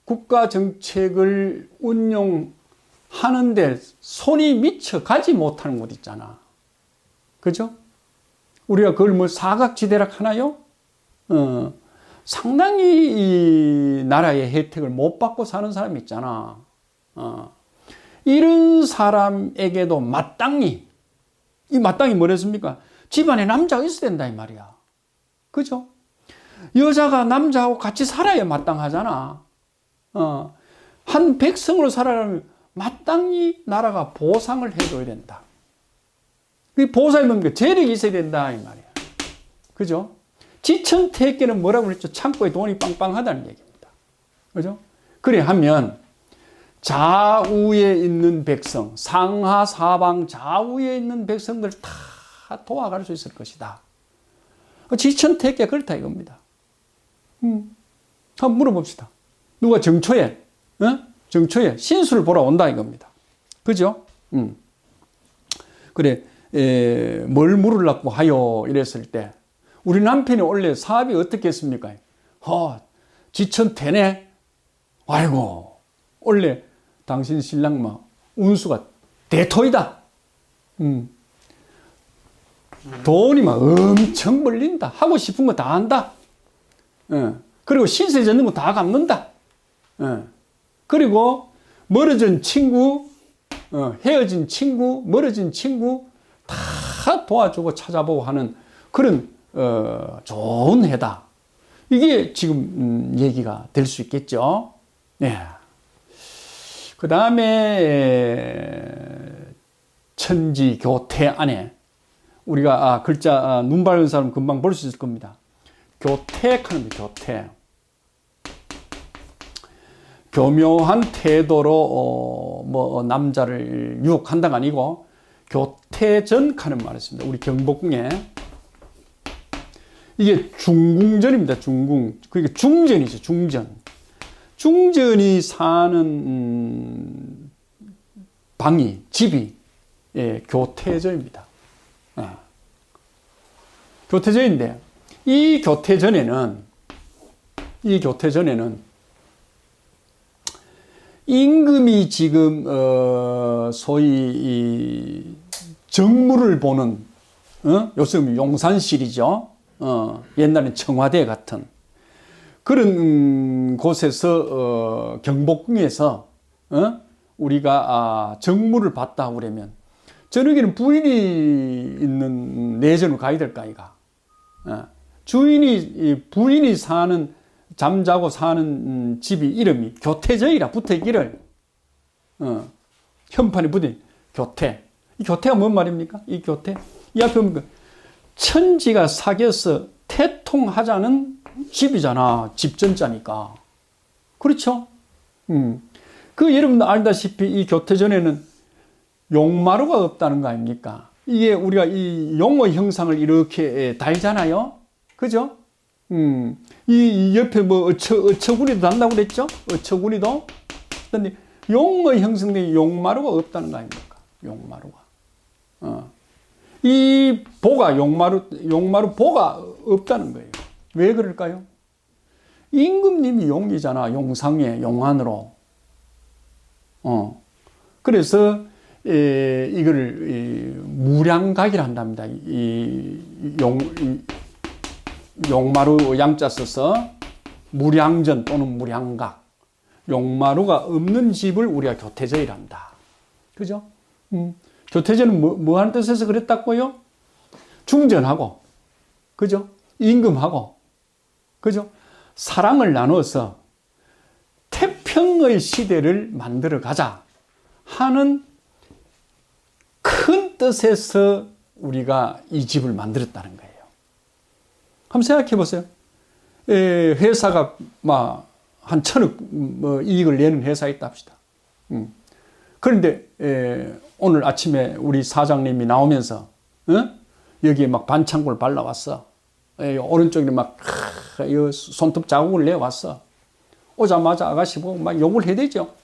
국가 정책을 운용하는데 손이 미쳐 가지 못하는 곳 있잖아. 그죠? 우리가 그걸 뭐 사각지대라 하나요? 상당히 이 나라의 혜택을 못 받고 사는 사람이 있잖아. 이런 사람에게도 마땅히, 이 마땅히 뭐랬습니까? 집안에 남자가 있어야 된다 이 말이야. 그죠? 여자가 남자하고 같이 살아야 마땅하잖아. 한 백성으로 살아가면 마땅히 나라가 보상을 해줘야 된다. 그 보상이 뭡니까? 재력이 있어야 된다 이 말이야. 그죠? 지천태계는 뭐라고 그랬죠? 창고에 돈이 빵빵하다는 얘기입니다. 그죠? 그래 하면 좌우에 있는 백성, 상하 사방 좌우에 있는 백성들 다 도와갈 수 있을 것이다. 지천태계 그렇다 이겁니다. 한번 물어봅시다. 누가 정초에 신수를 보러 온다 이겁니다. 그죠? 그래, 뭘 물으려고 하요 이랬을 때 우리 남편이 원래 사업이 어떻게 했습니까? 지천태네. 아이고, 원래 당신 신랑 막 운수가 대토이다. 돈이 막 엄청 벌린다. 하고 싶은 거 다 한다. 그리고 신세 졌는 거 다 갚는다. 그리고 멀어진 친구, 헤어진 친구, 멀어진 친구 다 도와주고 찾아보고 하는 그런 좋은 해다. 이게 지금 얘기가 될 수 있겠죠. 네. 그 다음에 천지 교태 안에 우리가 글자 눈 밝은 사람 금방 볼 수 있을 겁니다. 교택하는 교택. 교묘한 태도로 남자를 유혹한다가 아니고 교태전하는 말을 씁니다. 우리 경복궁에 이게 중궁전입니다. 중궁. 그게 중전이죠. 중전. 중전이 사는 방이 집이 교태전입니다. 교태전인데 이 교태전에는 임금이 지금 소위 이 정무를 보는 요즘 용산실이죠. 옛날엔 청와대 같은 그런 곳에서 경복궁에서 우리가 정무를 받다 그러면 저녁에는 부인이 있는 내전을 가야 될까 아이가. 부인이 사는 잠자고 사는 집이 이름이 교태전이라 붙어있기를 현판에 붙은 교태. 이 교태가 뭔 말입니까? 이 교태. 이 앞에 보면 천지가 사귀어서 태통하자는 집이잖아. 집전자니까. 그렇죠? 그 여러분도 알다시피 이 교태전에는 용마루가 없다는 거 아닙니까? 이게 우리가 이 용어 형상을 이렇게 달잖아요. 그죠? 이 옆에 뭐 어처구니도 단다고 그랬죠? 어처구니도. 근데 용의 형성된 용마루가 없다는 거 아닙니까? 용마루가. 이 보가 용마루 보가 없다는 거예요. 왜 그럴까요? 임금님이 용이잖아. 용상에 용안으로. 그래서 이거를 무량각이라 한답니다. 용마루 양자 써서 무량전 또는 무량각. 용마루가 없는 집을 우리가 교태저이란다. 그죠? 교태저는 뭐 하는 뜻에서 그랬다고요? 중전하고, 그죠? 임금하고, 그죠? 사랑을 나눠서 태평의 시대를 만들어 가자 하는 큰 뜻에서 우리가 이 집을 만들었다는 거예요. 한번 생각해 보세요. 회사가 막 한 1,000억 이익을 내는 회사가 있다 합시다. 그런데 오늘 아침에 우리 사장님이 나오면서 여기에 막 반창고를 발라왔어. 오른쪽에 막 손톱 자국을 내왔어. 오자마자 아가씨 보고 막 욕을 해야 되죠.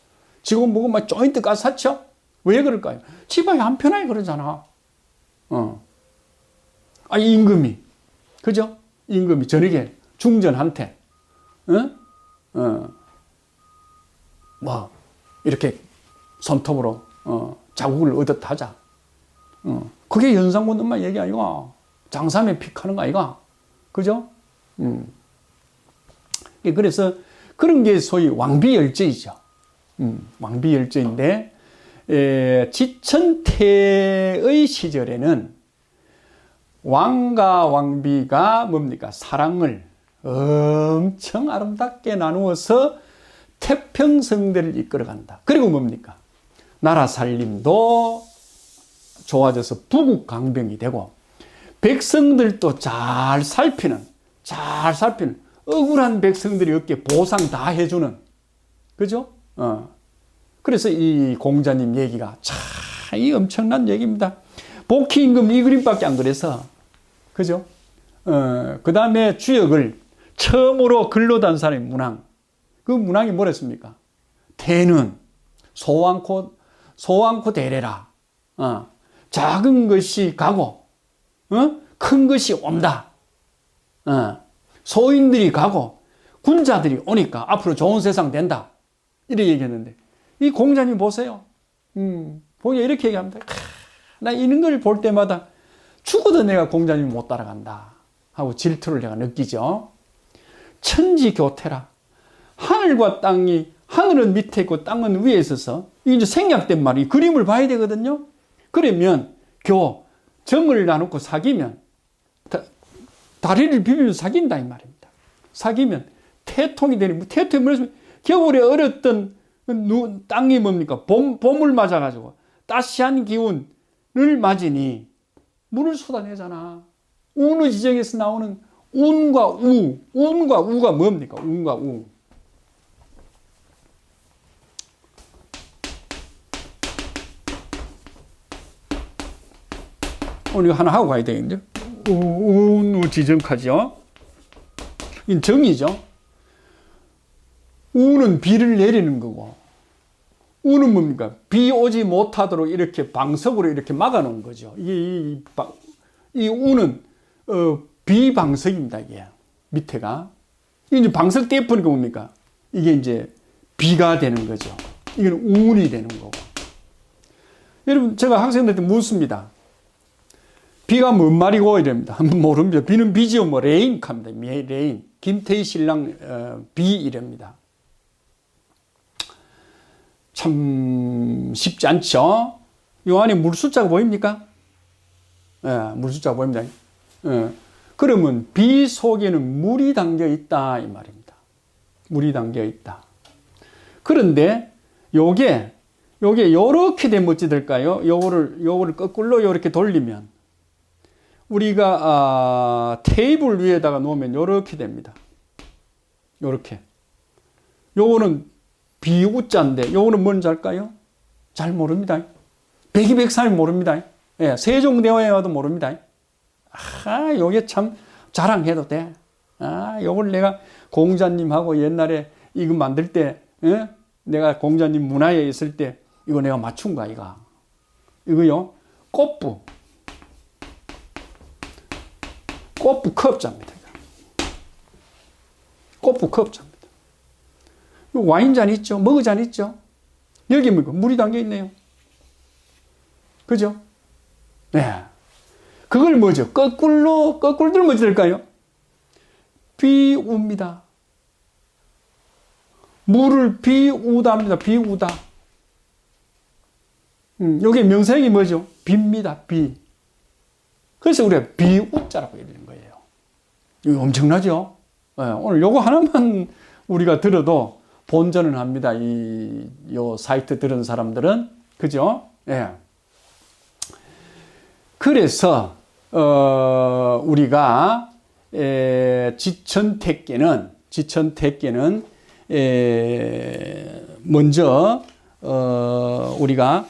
지금 보고 막 조인트 가서 샀죠? 왜 그럴까요? 집안이 안 편하게 그러잖아. 임금이. 그죠? 임금이 저녁에 중전한테, 뭐, 이렇게 손톱으로, 자국을 얻었다 하자. 그게 연상군 엄마 얘기 아이가? 장삼에 픽하는 거 아이가? 그죠? 그래서 그런 게 소위 왕비열제이죠. 왕비열제인데, 지천태의 시절에는 왕과 왕비가 뭡니까? 사랑을 엄청 아름답게 나누어서 태평성대를 이끌어간다. 그리고 뭡니까? 나라 살림도 좋아져서 부국강병이 되고 백성들도 잘 살피는 억울한 백성들이 어깨 보상 다 해주는, 그죠? 그래서 이 공자님 얘기가 참 엄청난 얘기입니다. 복희임금 이 그림밖에 안 그래서, 그죠? 그 다음에 주역을 처음으로 글로 단 사람이 문왕. 그 문왕이 뭐랬습니까? 대는 소왕코 대래라. 작은 것이 가고, 큰 것이 온다. 소인들이 가고 군자들이 오니까 앞으로 좋은 세상 된다. 이렇게 얘기했는데, 이 공자님 보세요. 보니까 이렇게 얘기합니다. 나 이런 걸 볼 때마다 죽어도 내가 공자님 못 따라간다 하고 질투를 내가 느끼죠. 천지교태라. 하늘과 땅이, 하늘은 밑에 있고 땅은 위에 있어서 이제 생략된 말이 그림을 봐야 되거든요. 그러면 정을 나누고 사귀면 다리를 비비면 사귄다 이 말입니다. 사귀면 태통이 되는, 태통이 뭐냐면 겨울에 얼었던 땅이 뭡니까? 봄을 맞아가지고 따시한 기운을 맞으니 물을 쏟아내잖아. 운의 지정에서 나오는 운과 우가 뭡니까? 운과 우. 오늘 이거 하나 하고 가야 되겠는데? 운의 지정하죠. 이건 정이죠. 우는 비를 내리는 거고, 우는 뭡니까? 비 오지 못하도록 이렇게 방석으로 이렇게 막아놓은 거죠. 이 우는 비방석입니다. 이게 밑에가. 이제 방석 떼어보니까 뭡니까? 이게 이제 비가 되는 거죠. 이건 운이 되는 거고. 여러분, 제가 학생들한테 묻습니다. 비가 뭔 말이고 이럽니다. 모릅니다. 비는 비지요. 뭐 레인 합니다. 레인. 김태희 신랑 비 이랍니다. 참 쉽지 않죠. 이 안에 물 숫자가 보입니까? 물 숫자가 보입니다. 그러면 비 속에는 물이 담겨 있다 이 말입니다. 물이 담겨 있다. 그런데 요게 요렇게 되면 어찌 될까요? 요거를 거꾸로 요렇게 돌리면 우리가 테이블 위에다가 놓으면 요렇게 됩니다. 요렇게. 요거는 비우자인데 요거는 뭔지 알까요? 잘 모릅니다. 백이백삼이 모릅니다. 예, 세종대왕에 와도 모릅니다. 요게 참 자랑해도 돼. 요걸 내가 공자님하고 옛날에 이거 만들 때 내가 공자님 문화에 있을 때 이거 내가 맞춘 거야, 이거요. 꽃부 컵자입니다. 꽃부 컵자입니다. 와인잔 있죠? 머그잔 있죠? 여기 물이 담겨 있네요. 그죠? 네. 그걸 뭐죠? 거꾸로 들면 뭐지 될까요? 비웁니다. 물을 비우다입니다. 비우다. 여기 명사형이 뭐죠? 비입니다. 비. 그래서 우리가 비우자라고 얘기하는 거예요. 이거 엄청나죠? 네, 오늘 요거 하나만 우리가 들어도 본전은 합니다. 요 사이트 들은 사람들은. 그죠? 예. 그래서, 우리가, 지천택계는, 먼저, 우리가,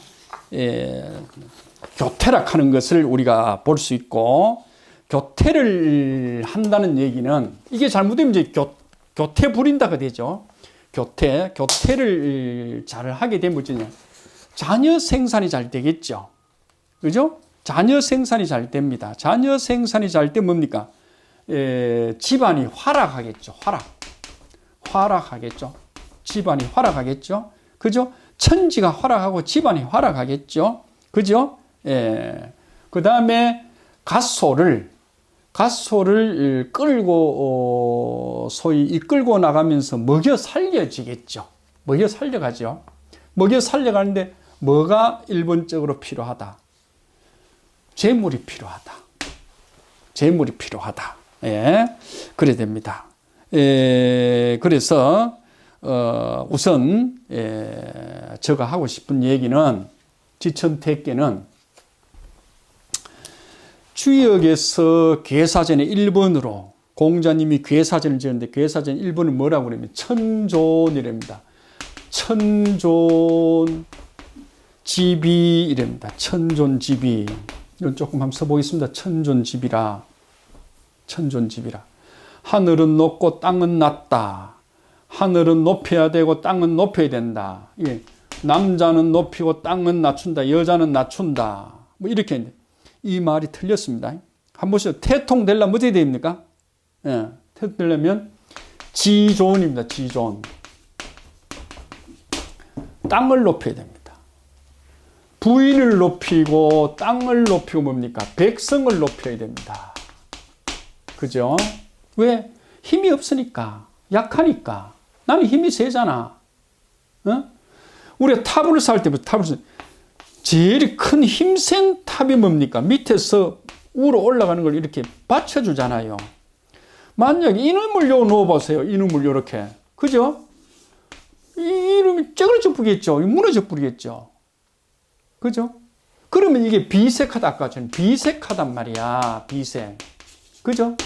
교태락 하는 것을 우리가 볼 수 있고, 교태를 한다는 얘기는, 이게 잘못되면 이제 교태 부린다가 되죠. 교태를 잘 하게 되면 뭐냐. 자녀 생산이 잘 되겠죠. 그죠? 자녀 생산이 잘 됩니다. 자녀 생산이 잘 되면 뭡니까? 집안이 활락하겠죠. 활락하겠죠. 집안이 활락하겠죠. 그죠? 천지가 활락하고 집안이 활락하겠죠. 그죠? 그 다음에 갓소를 끌고, 소위 이끌고 나가면서 먹여 살려지겠죠. 먹여 살려가죠. 먹여 살려가는데 뭐가 1번적으로 필요하다? 재물이 필요하다. 예. 그래야 됩니다. 그래서, 우선, 제가 하고 싶은 얘기는, 지천택계는 주역에서 괴사전의 1번으로 공자님이 괴사전을 지었는데 괴사전 1번은 뭐라고 그러냐면 천존이랍니다. 천존지비 이랍니다. 천존지비. 이건 조금 한번 써보겠습니다. 천존지비라. 하늘은 높고 땅은 낮다. 하늘은 높여야 되고 땅은 높여야 된다. 예. 남자는 높이고 땅은 낮춘다. 여자는 낮춘다. 뭐 이렇게 했는데 이 말이 틀렸습니다. 한번 보시죠. 태통 되려면 어떻게 됩니까? 예. 태통 되려면 지존입니다. 지존. 땅을 높여야 됩니다. 부인을 높이고 땅을 높이고 뭡니까? 백성을 높여야 됩니다. 그죠? 왜? 힘이 없으니까. 약하니까. 나는 힘이 세잖아. 어? 우리가 탑을 쌓을 때부터 제일 큰 힘센 탑이 뭡니까? 밑에서 위로 올라가는 걸 이렇게 받쳐주잖아요. 만약에 이놈을 요 넣어보세요. 이놈을 요렇게. 그죠? 이놈이 쩌그러져 버리겠죠. 무너져 버리겠죠. 그죠? 그러면 이게 비색하다. 아까 전에 비색하단 말이야. 비색. 그죠?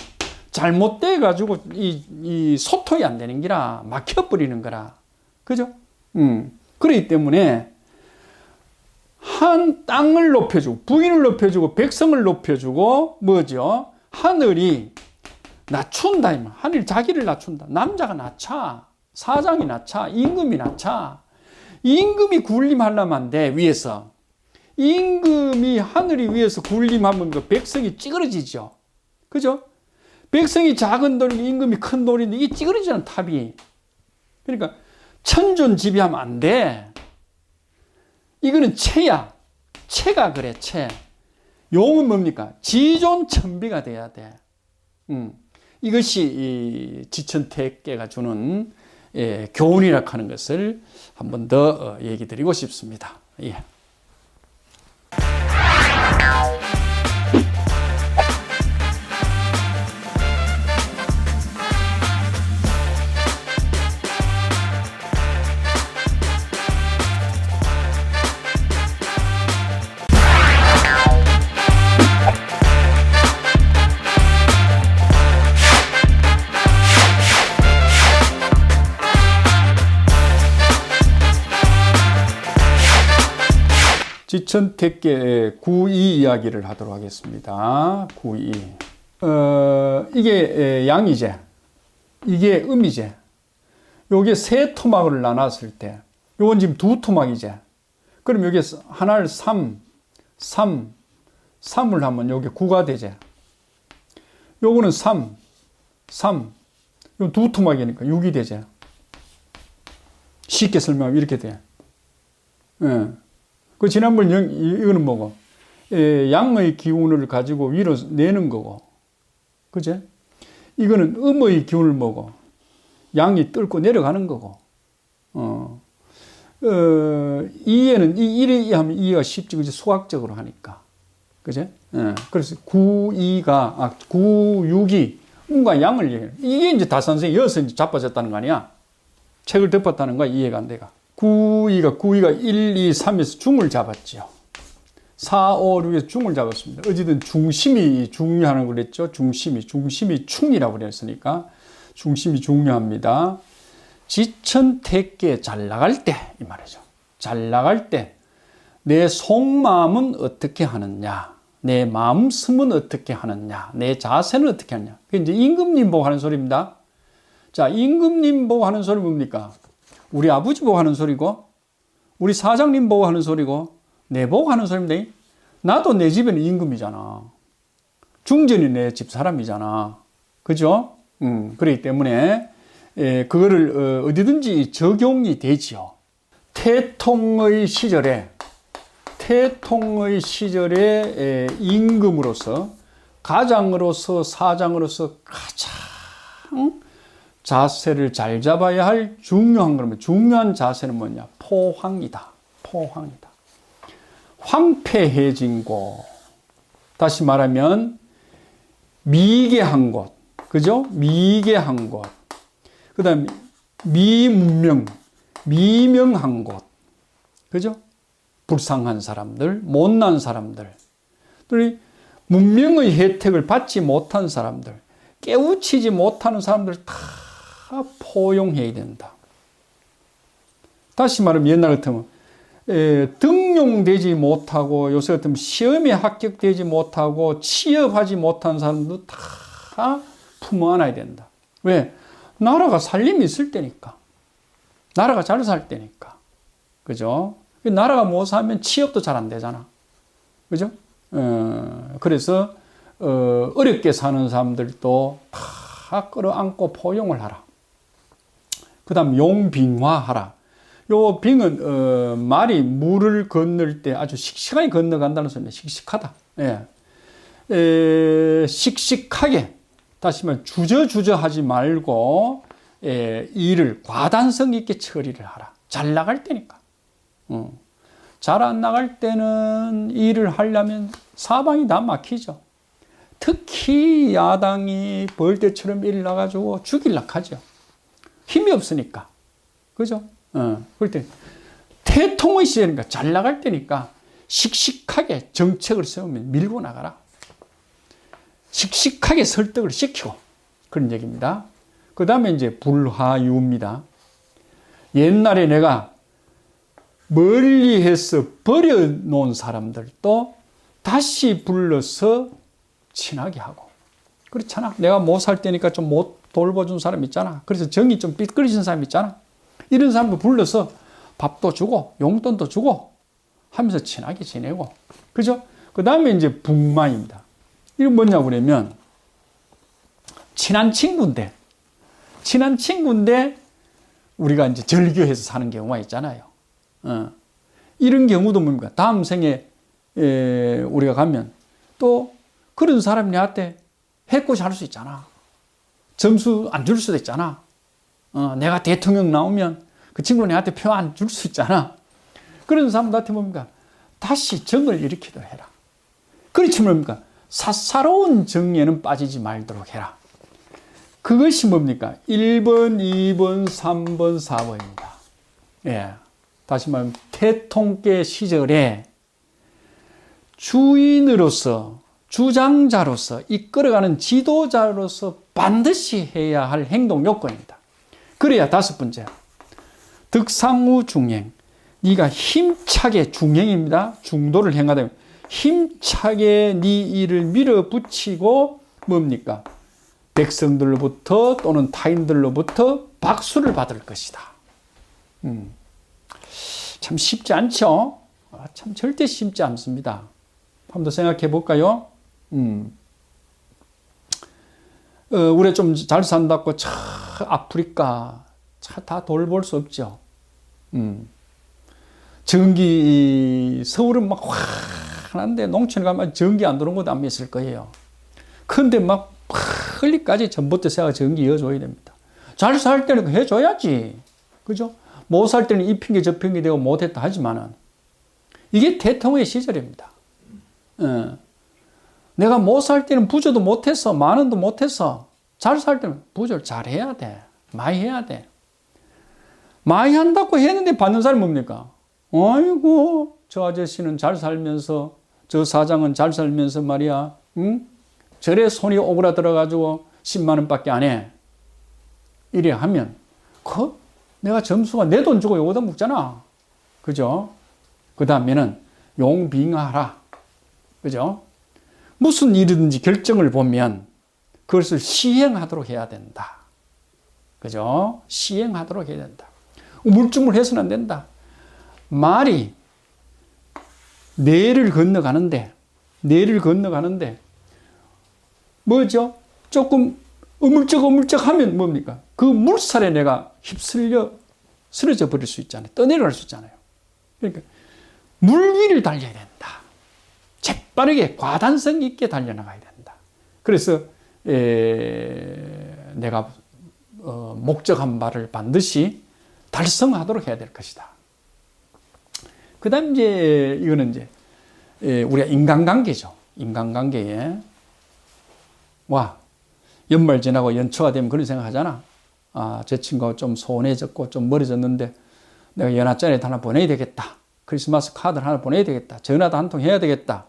잘못돼가지고 이 소통이 안 되는 기라 막혀버리는 거라. 그죠? 그렇기 때문에 한 땅을 높여주고 부인을 높여주고 백성을 높여주고 뭐죠? 하늘이 낮춘다. 하늘 자기를 낮춘다. 남자가 낮춰. 사장이 낮춰. 임금이 낮춰. 임금이 군림하려면 안 돼. 위에서. 임금이 하늘이 위에서 군림하면 그 백성이 찌그러지죠. 그죠? 백성이 작은 돌이고 임금이 큰 돌인데 이 찌그러지는 탑이. 그러니까 천존지비하면 안 돼. 이거는 체야. 체가 그래, 체. 용은 뭡니까? 지존천비가 돼야 돼. 이것이 이 지천택계가 주는 교훈이라고 하는 것을 한 번 더 얘기 드리고 싶습니다. 예. 지천택계 9이 이야기를 하도록 하겠습니다. 9이. 이게 양이제, 이게 음이제. 요게 세 토막을 나눴을 때 요건 지금 두 토막이지. 그럼 여기 하나를 3, 3을 하면 여기 9가 되지. 요거는 3, 요 두 토막이니까 6이 되지. 쉽게 설명하면 이렇게 돼. 예. 그 지난번 이거는 뭐고? 양의 기운을 가지고 위로 내는 거고. 그제? 이거는 음의 기운을 뭐고? 양이 뚫고 내려가는 거고. 이해는, 이래 하면 이해가 쉽지, 그지? 수학적으로 하니까. 그제? 그래서 9, 6이 음과 양을 얘기해. 이게 이제 다산성이 여기서 이제 자빠졌다는 거 아니야? 책을 덮었다는 거야, 이해가 안 돼가. 9, 2가 1, 2, 3에서 중을 잡았죠. 4, 5, 6에서 중을 잡았습니다. 어쨌든 중심이 중요하다고 그랬죠. 중심이 충이라고 그랬으니까 중심이 중요합니다. 지천택계 잘 나갈 때, 이 말이죠. 잘 나갈 때 내 속마음은 어떻게 하느냐, 내 마음씀은 어떻게 하느냐, 내 자세는 어떻게 하느냐. 그게 이제 임금님 보고 하는 소리입니다. 자, 임금님 보고 하는 소리 뭡니까? 우리 아버지 보고 하는 소리고, 우리 사장님 보고 하는 소리고, 내 보고 하는 소리인데, 나도 내 집에는 임금이잖아. 중전이 내 집 사람이잖아. 그죠? 그렇기 때문에, 그거를 어디든지 적용이 되지요. 태통의 시절에 임금으로서, 가장으로서, 사장으로서 가장 자세를 잘 잡아야 할 중요한 거는, 중요한 자세는 뭐냐? 포황이다. 황폐해진 곳. 다시 말하면 미개한 곳. 그죠? 미개한 곳. 그 다음에 미명한 곳. 그죠? 불쌍한 사람들, 못난 사람들, 문명의 혜택을 받지 못한 사람들, 깨우치지 못하는 사람들 다 포용해야 된다. 다시 말하면 옛날 같으면 등용되지 못하고, 요새 같으면 시험에 합격되지 못하고 취업하지 못한 사람도 다 품어 안아야 된다. 왜? 나라가 살림이 있을 때니까. 나라가 잘 살 때니까. 그죠? 나라가 못 살면 취업도 잘 안 되잖아. 그죠? 그래서 어렵게 사는 사람들도 다 끌어안고 포용을 하라. 그 다음 용빙화하라. 요 빙은 말이 물을 건널 때 아주 씩씩하게 건너간다는 소리입니다. 씩씩하다. 예. 씩씩하게, 다시 말해 주저주저 하지 말고 일을 과단성 있게 처리를 하라. 잘 나갈 때니까. 잘 안 나갈 때는 일을 하려면 사방이 다 막히죠. 특히 야당이 벌떼처럼 일 나가지고 죽일라 하죠. 힘이 없으니까. 그죠? 그럴 때 태통의 시절이니까, 잘 나갈 때니까 씩씩하게 정책을 세우면 밀고 나가라. 씩씩하게 설득을 시키고, 그런 얘기입니다. 그 다음에 이제 불화유입니다. 옛날에 내가 멀리해서 버려놓은 사람들도 다시 불러서 친하게 하고. 그렇잖아. 내가 못 살 때니까 좀 못 돌봐준 사람 있잖아. 그래서 정이 좀 삐뚤어진 사람 있잖아. 이런 사람도 불러서 밥도 주고 용돈도 주고 하면서 친하게 지내고. 그죠? 그 다음에 이제 북마입니다. 이건 뭐냐고 그러면, 친한 친구인데 우리가 이제 절교해서 사는 경우가 있잖아요. 이런 경우도 뭡니까? 다음 생에 우리가 가면 또 그런 사람이 나한테 해코지 할 수 있잖아. 점수 안 줄 수도 있잖아. 내가 대통령 나오면 그 친구 나한테 표 안 줄 수 있잖아. 그런 사람들한테 뭡니까? 다시 정을 일으키도록 해라. 그렇지 뭡니까? 사사로운 정에는 빠지지 말도록 해라. 그것이 뭡니까? 1번, 2번, 3번, 4번입니다. 예. 다시 말하면 태통계 시절에 주인으로서, 주장자로서, 이끌어가는 지도자로서 반드시 해야 할 행동 요건입니다. 그래야 다섯 번째, 득상우 중행. 네가 힘차게, 중행입니다. 중도를 행하다. 힘차게 네 일을 밀어붙이고 뭡니까? 백성들로부터 또는 타인들로부터 박수를 받을 것이다. 참 쉽지 않죠? 참 절대 쉽지 않습니다. 한번 더 생각해 볼까요? 우리 좀 잘 산다고 차 아프리카 차 다 돌볼 수 없죠. 전기 서울은 막 환한데 농촌에 가면 전기 안 들어온 곳도 안 있을 거예요. 근데 막 흘리까지 전봇대 세가 전기 이어줘야 됩니다. 잘 살 때는 해줘야지. 그죠? 못 살 때는 이 핑계 저 핑계 되고 못했다 하지만은 이게 대통령의 시절입니다. 내가 못 살 때는 부조도 못했어. 만원도 못했어. 잘 살 때는 부조를 잘 해야 돼. 많이 해야 돼. 많이 한다고 했는데 받는 사람이 뭡니까? 아이고, 저 아저씨는 잘 살면서, 저 사장은 잘 살면서 말이야, 응? 절에 손이 오그라들어가지고 10만 원밖에 안 해. 이래 하면, 내가 점수가 내 돈 주고 요거다 묻잖아. 그죠? 그 다음에는 용빙하라. 그죠? 무슨 일이든지 결정을 보면 그것을 시행하도록 해야 된다. 그죠? 시행하도록 해야 된다. 우물쭈물해서는 안 된다. 말이 내를 건너가는데 뭐죠? 조금 어물쩍 하면 뭡니까? 그 물살에 내가 휩쓸려 쓰러져 버릴 수 있잖아요. 떠내려갈 수 있잖아요. 그러니까 물 위를 달려야 된다. 재빠르게 과단성 있게 달려나가야 된다. 그래서 내가 목적한 바를 반드시 달성하도록 해야 될 것이다. 그 다음 이거는 우리가 인간관계죠. 인간관계에 연말 지나고 연초가 되면 그런 생각 하잖아. 저 친구가 좀 소원해졌고 좀 멀어졌는데 내가 연하짜리 하나 보내야 되겠다. 크리스마스 카드를 하나 보내야 되겠다. 전화도 한 통 해야 되겠다.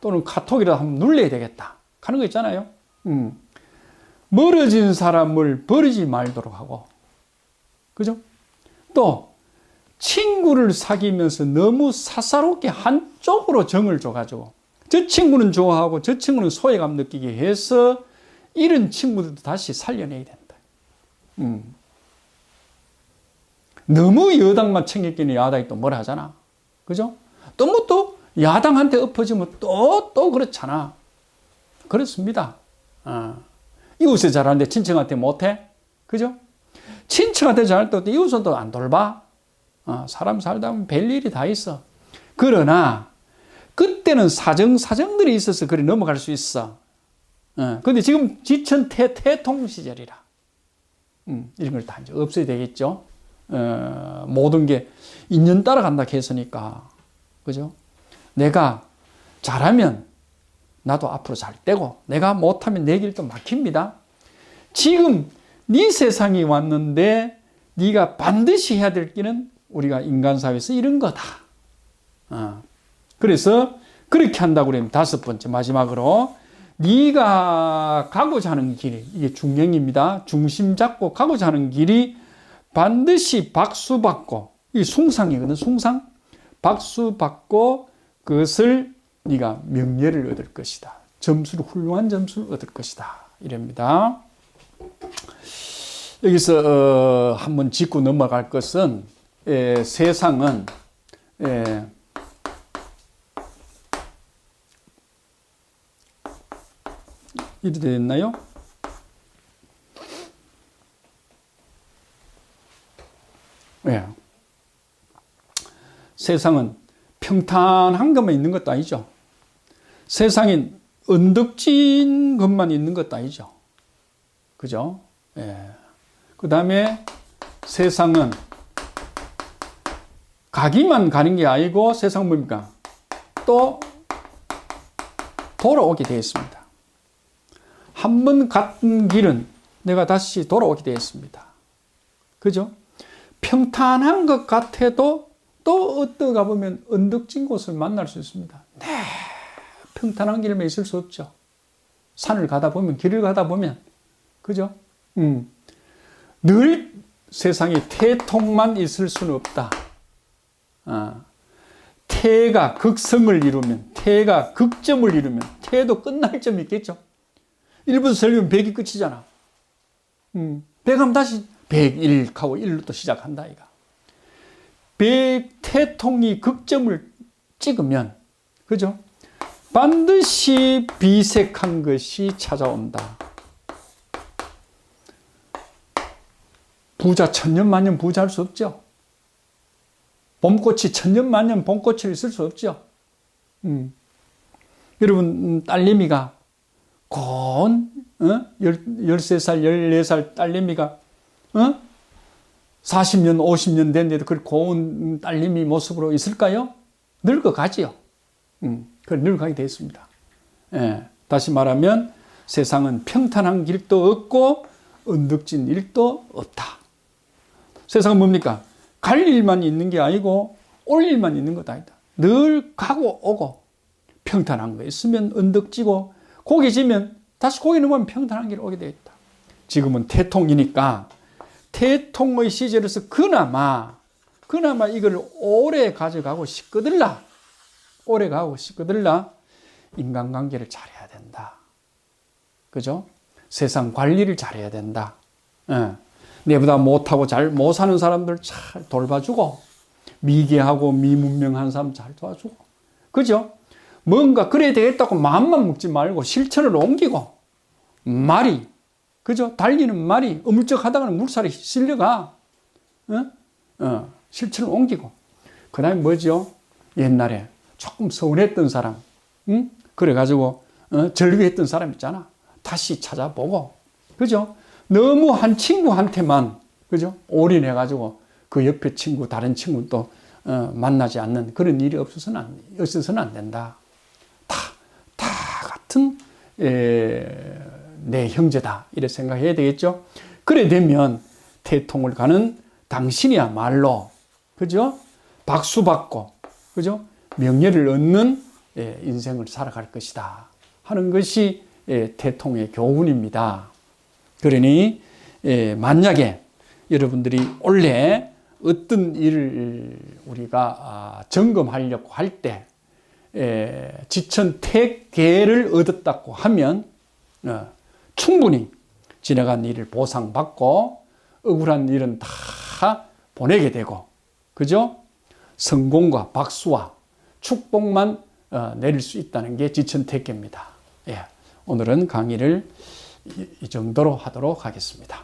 또는 카톡이라도 한번 눌러야 되겠다. 하는 거 있잖아요. 멀어진 사람을 버리지 말도록 하고. 그죠? 또 친구를 사귀면서 너무 사사롭게 한쪽으로 정을 줘가지고 저 친구는 좋아하고 저 친구는 소외감 느끼게 해서 이런 친구들도 다시 살려내야 된다. 너무 여당만 챙겼기는 야당이 또 뭐라 하잖아. 그죠? 또 야당한테 엎어지면 또 그렇잖아. 그렇습니다. 이웃에 잘하는데 친척한테 못해? 그죠? 친척한테 잘할 때 이웃은 또 안 돌봐? 사람 살다 보면 별일이 다 있어. 그러나 그때는 사정들이 있어서 그래 넘어갈 수 있어. 근데 지금 지천 태통 시절이라 이런 걸 다 이제 없어야 되겠죠. 모든 게 인연 따라간다 했으니까. 그죠? 내가 잘하면 나도 앞으로 잘 되고 내가 못하면 내 길도 막힙니다. 지금 네 세상이 왔는데 네가 반드시 해야 될 길은 우리가 인간사회에서 이런 거다. 그래서 그렇게 한다고 그러면 다섯 번째 마지막으로 네가 가고자 하는 길이 이게 중령입니다. 중심 잡고 가고자 하는 길이 반드시 박수받고 이게 숭상이거든. 숭상. 박수받고 그것을 네가 명예를 얻을 것이다. 훌륭한 점수를 얻을 것이다. 이랍니다. 여기서 한번 짚고 넘어갈 것은 세상은 이렇게 됐나요? 세상은 평탄한 것만 있는 것도 아니죠. 세상에 언덕진 것만 있는 것도 아니죠. 그죠? 그 다음에 세상은 가기만 가는 게 아니고 세상은 뭡니까? 또 돌아오게 되어 있습니다. 한 번 갔던 길은 내가 다시 돌아오게 되어 있습니다. 그죠? 평탄한 것 같아도 또 어떠가 보면 언덕진 곳을 만날 수 있습니다. 평탄한 길만 있을 수 없죠. 산을 가다 보면, 길을 가다 보면, 그죠? 늘 세상에 태통만 있을 수는 없다. 태가 극성을 이루면, 태가 극점을 이루면, 태도 끝날 점이 있겠죠. 1부터 설교면 100이 끝이잖아. 100하면 다시 101하고 1로 또 시작한다, 이가. 태통이 극점을 찍으면, 그죠? 반드시 비색한 것이 찾아온다. 부자 천년만년 부자할 수 없죠. 봄꽃이 천년만년 봄꽃이 있을 수 없죠. 여러분, 딸내미가 고운 13살, 14살 딸내미가 40년, 50년 됐는데도 그 고운 딸내미 모습으로 있을까요? 늙어가지요. 늙어가게 되어 있습니다. 예, 다시 말하면 세상은 평탄한 길도 없고 언덕진 일도 없다. 세상은 뭡니까? 갈 일만 있는 게 아니고 올 일만 있는 것 아니다. 늘 가고 오고 평탄한 거 있으면 언덕지고 고개 지면 다시 고개 넘으면 평탄한 길 오게 되어 있다. 지금은 태통이니까 태통의 시절에서 그나마 이걸 오래 가져가고 싶거들라 인간관계를 잘해야 된다. 그죠? 세상 관리를 잘해야 된다. 내보다 못하고 잘 못 사는 사람들 잘 돌봐주고 미개하고 미문명한 사람 잘 도와주고, 그죠? 뭔가 그래야 되겠다고 마음만 먹지 말고 실천을 옮기고, 말이, 그죠? 달리는 말이 어물쩍하다가는 물살이 실려가. 실천을 옮기고. 그 다음에 뭐죠? 옛날에 조금 서운했던 사람, 그래가지고 절규했던 사람 있잖아. 다시 찾아보고, 그죠? 너무 한 친구한테만, 그죠? 올인해가지고 그 옆에 친구, 다른 친구 또 만나지 않는 그런 일이 없어서는 안 된다. 다 같은 내 형제다. 이렇게 생각해야 되겠죠? 그래 되면 태통을 가는 당신이야말로, 그죠? 박수 받고, 그죠? 명예를 얻는 인생을 살아갈 것이다 하는 것이 태통의 교훈입니다. 그러니 만약에 여러분들이 원래 어떤 일을 우리가 점검하려고 할 때 지천택계를 얻었다고 하면 충분히 지나간 일을 보상받고 억울한 일은 다 보내게 되고, 그죠? 성공과 박수와 축복만 내릴 수 있다는 게 지천택계입니다. 오늘은 강의를 이 정도로 하도록 하겠습니다.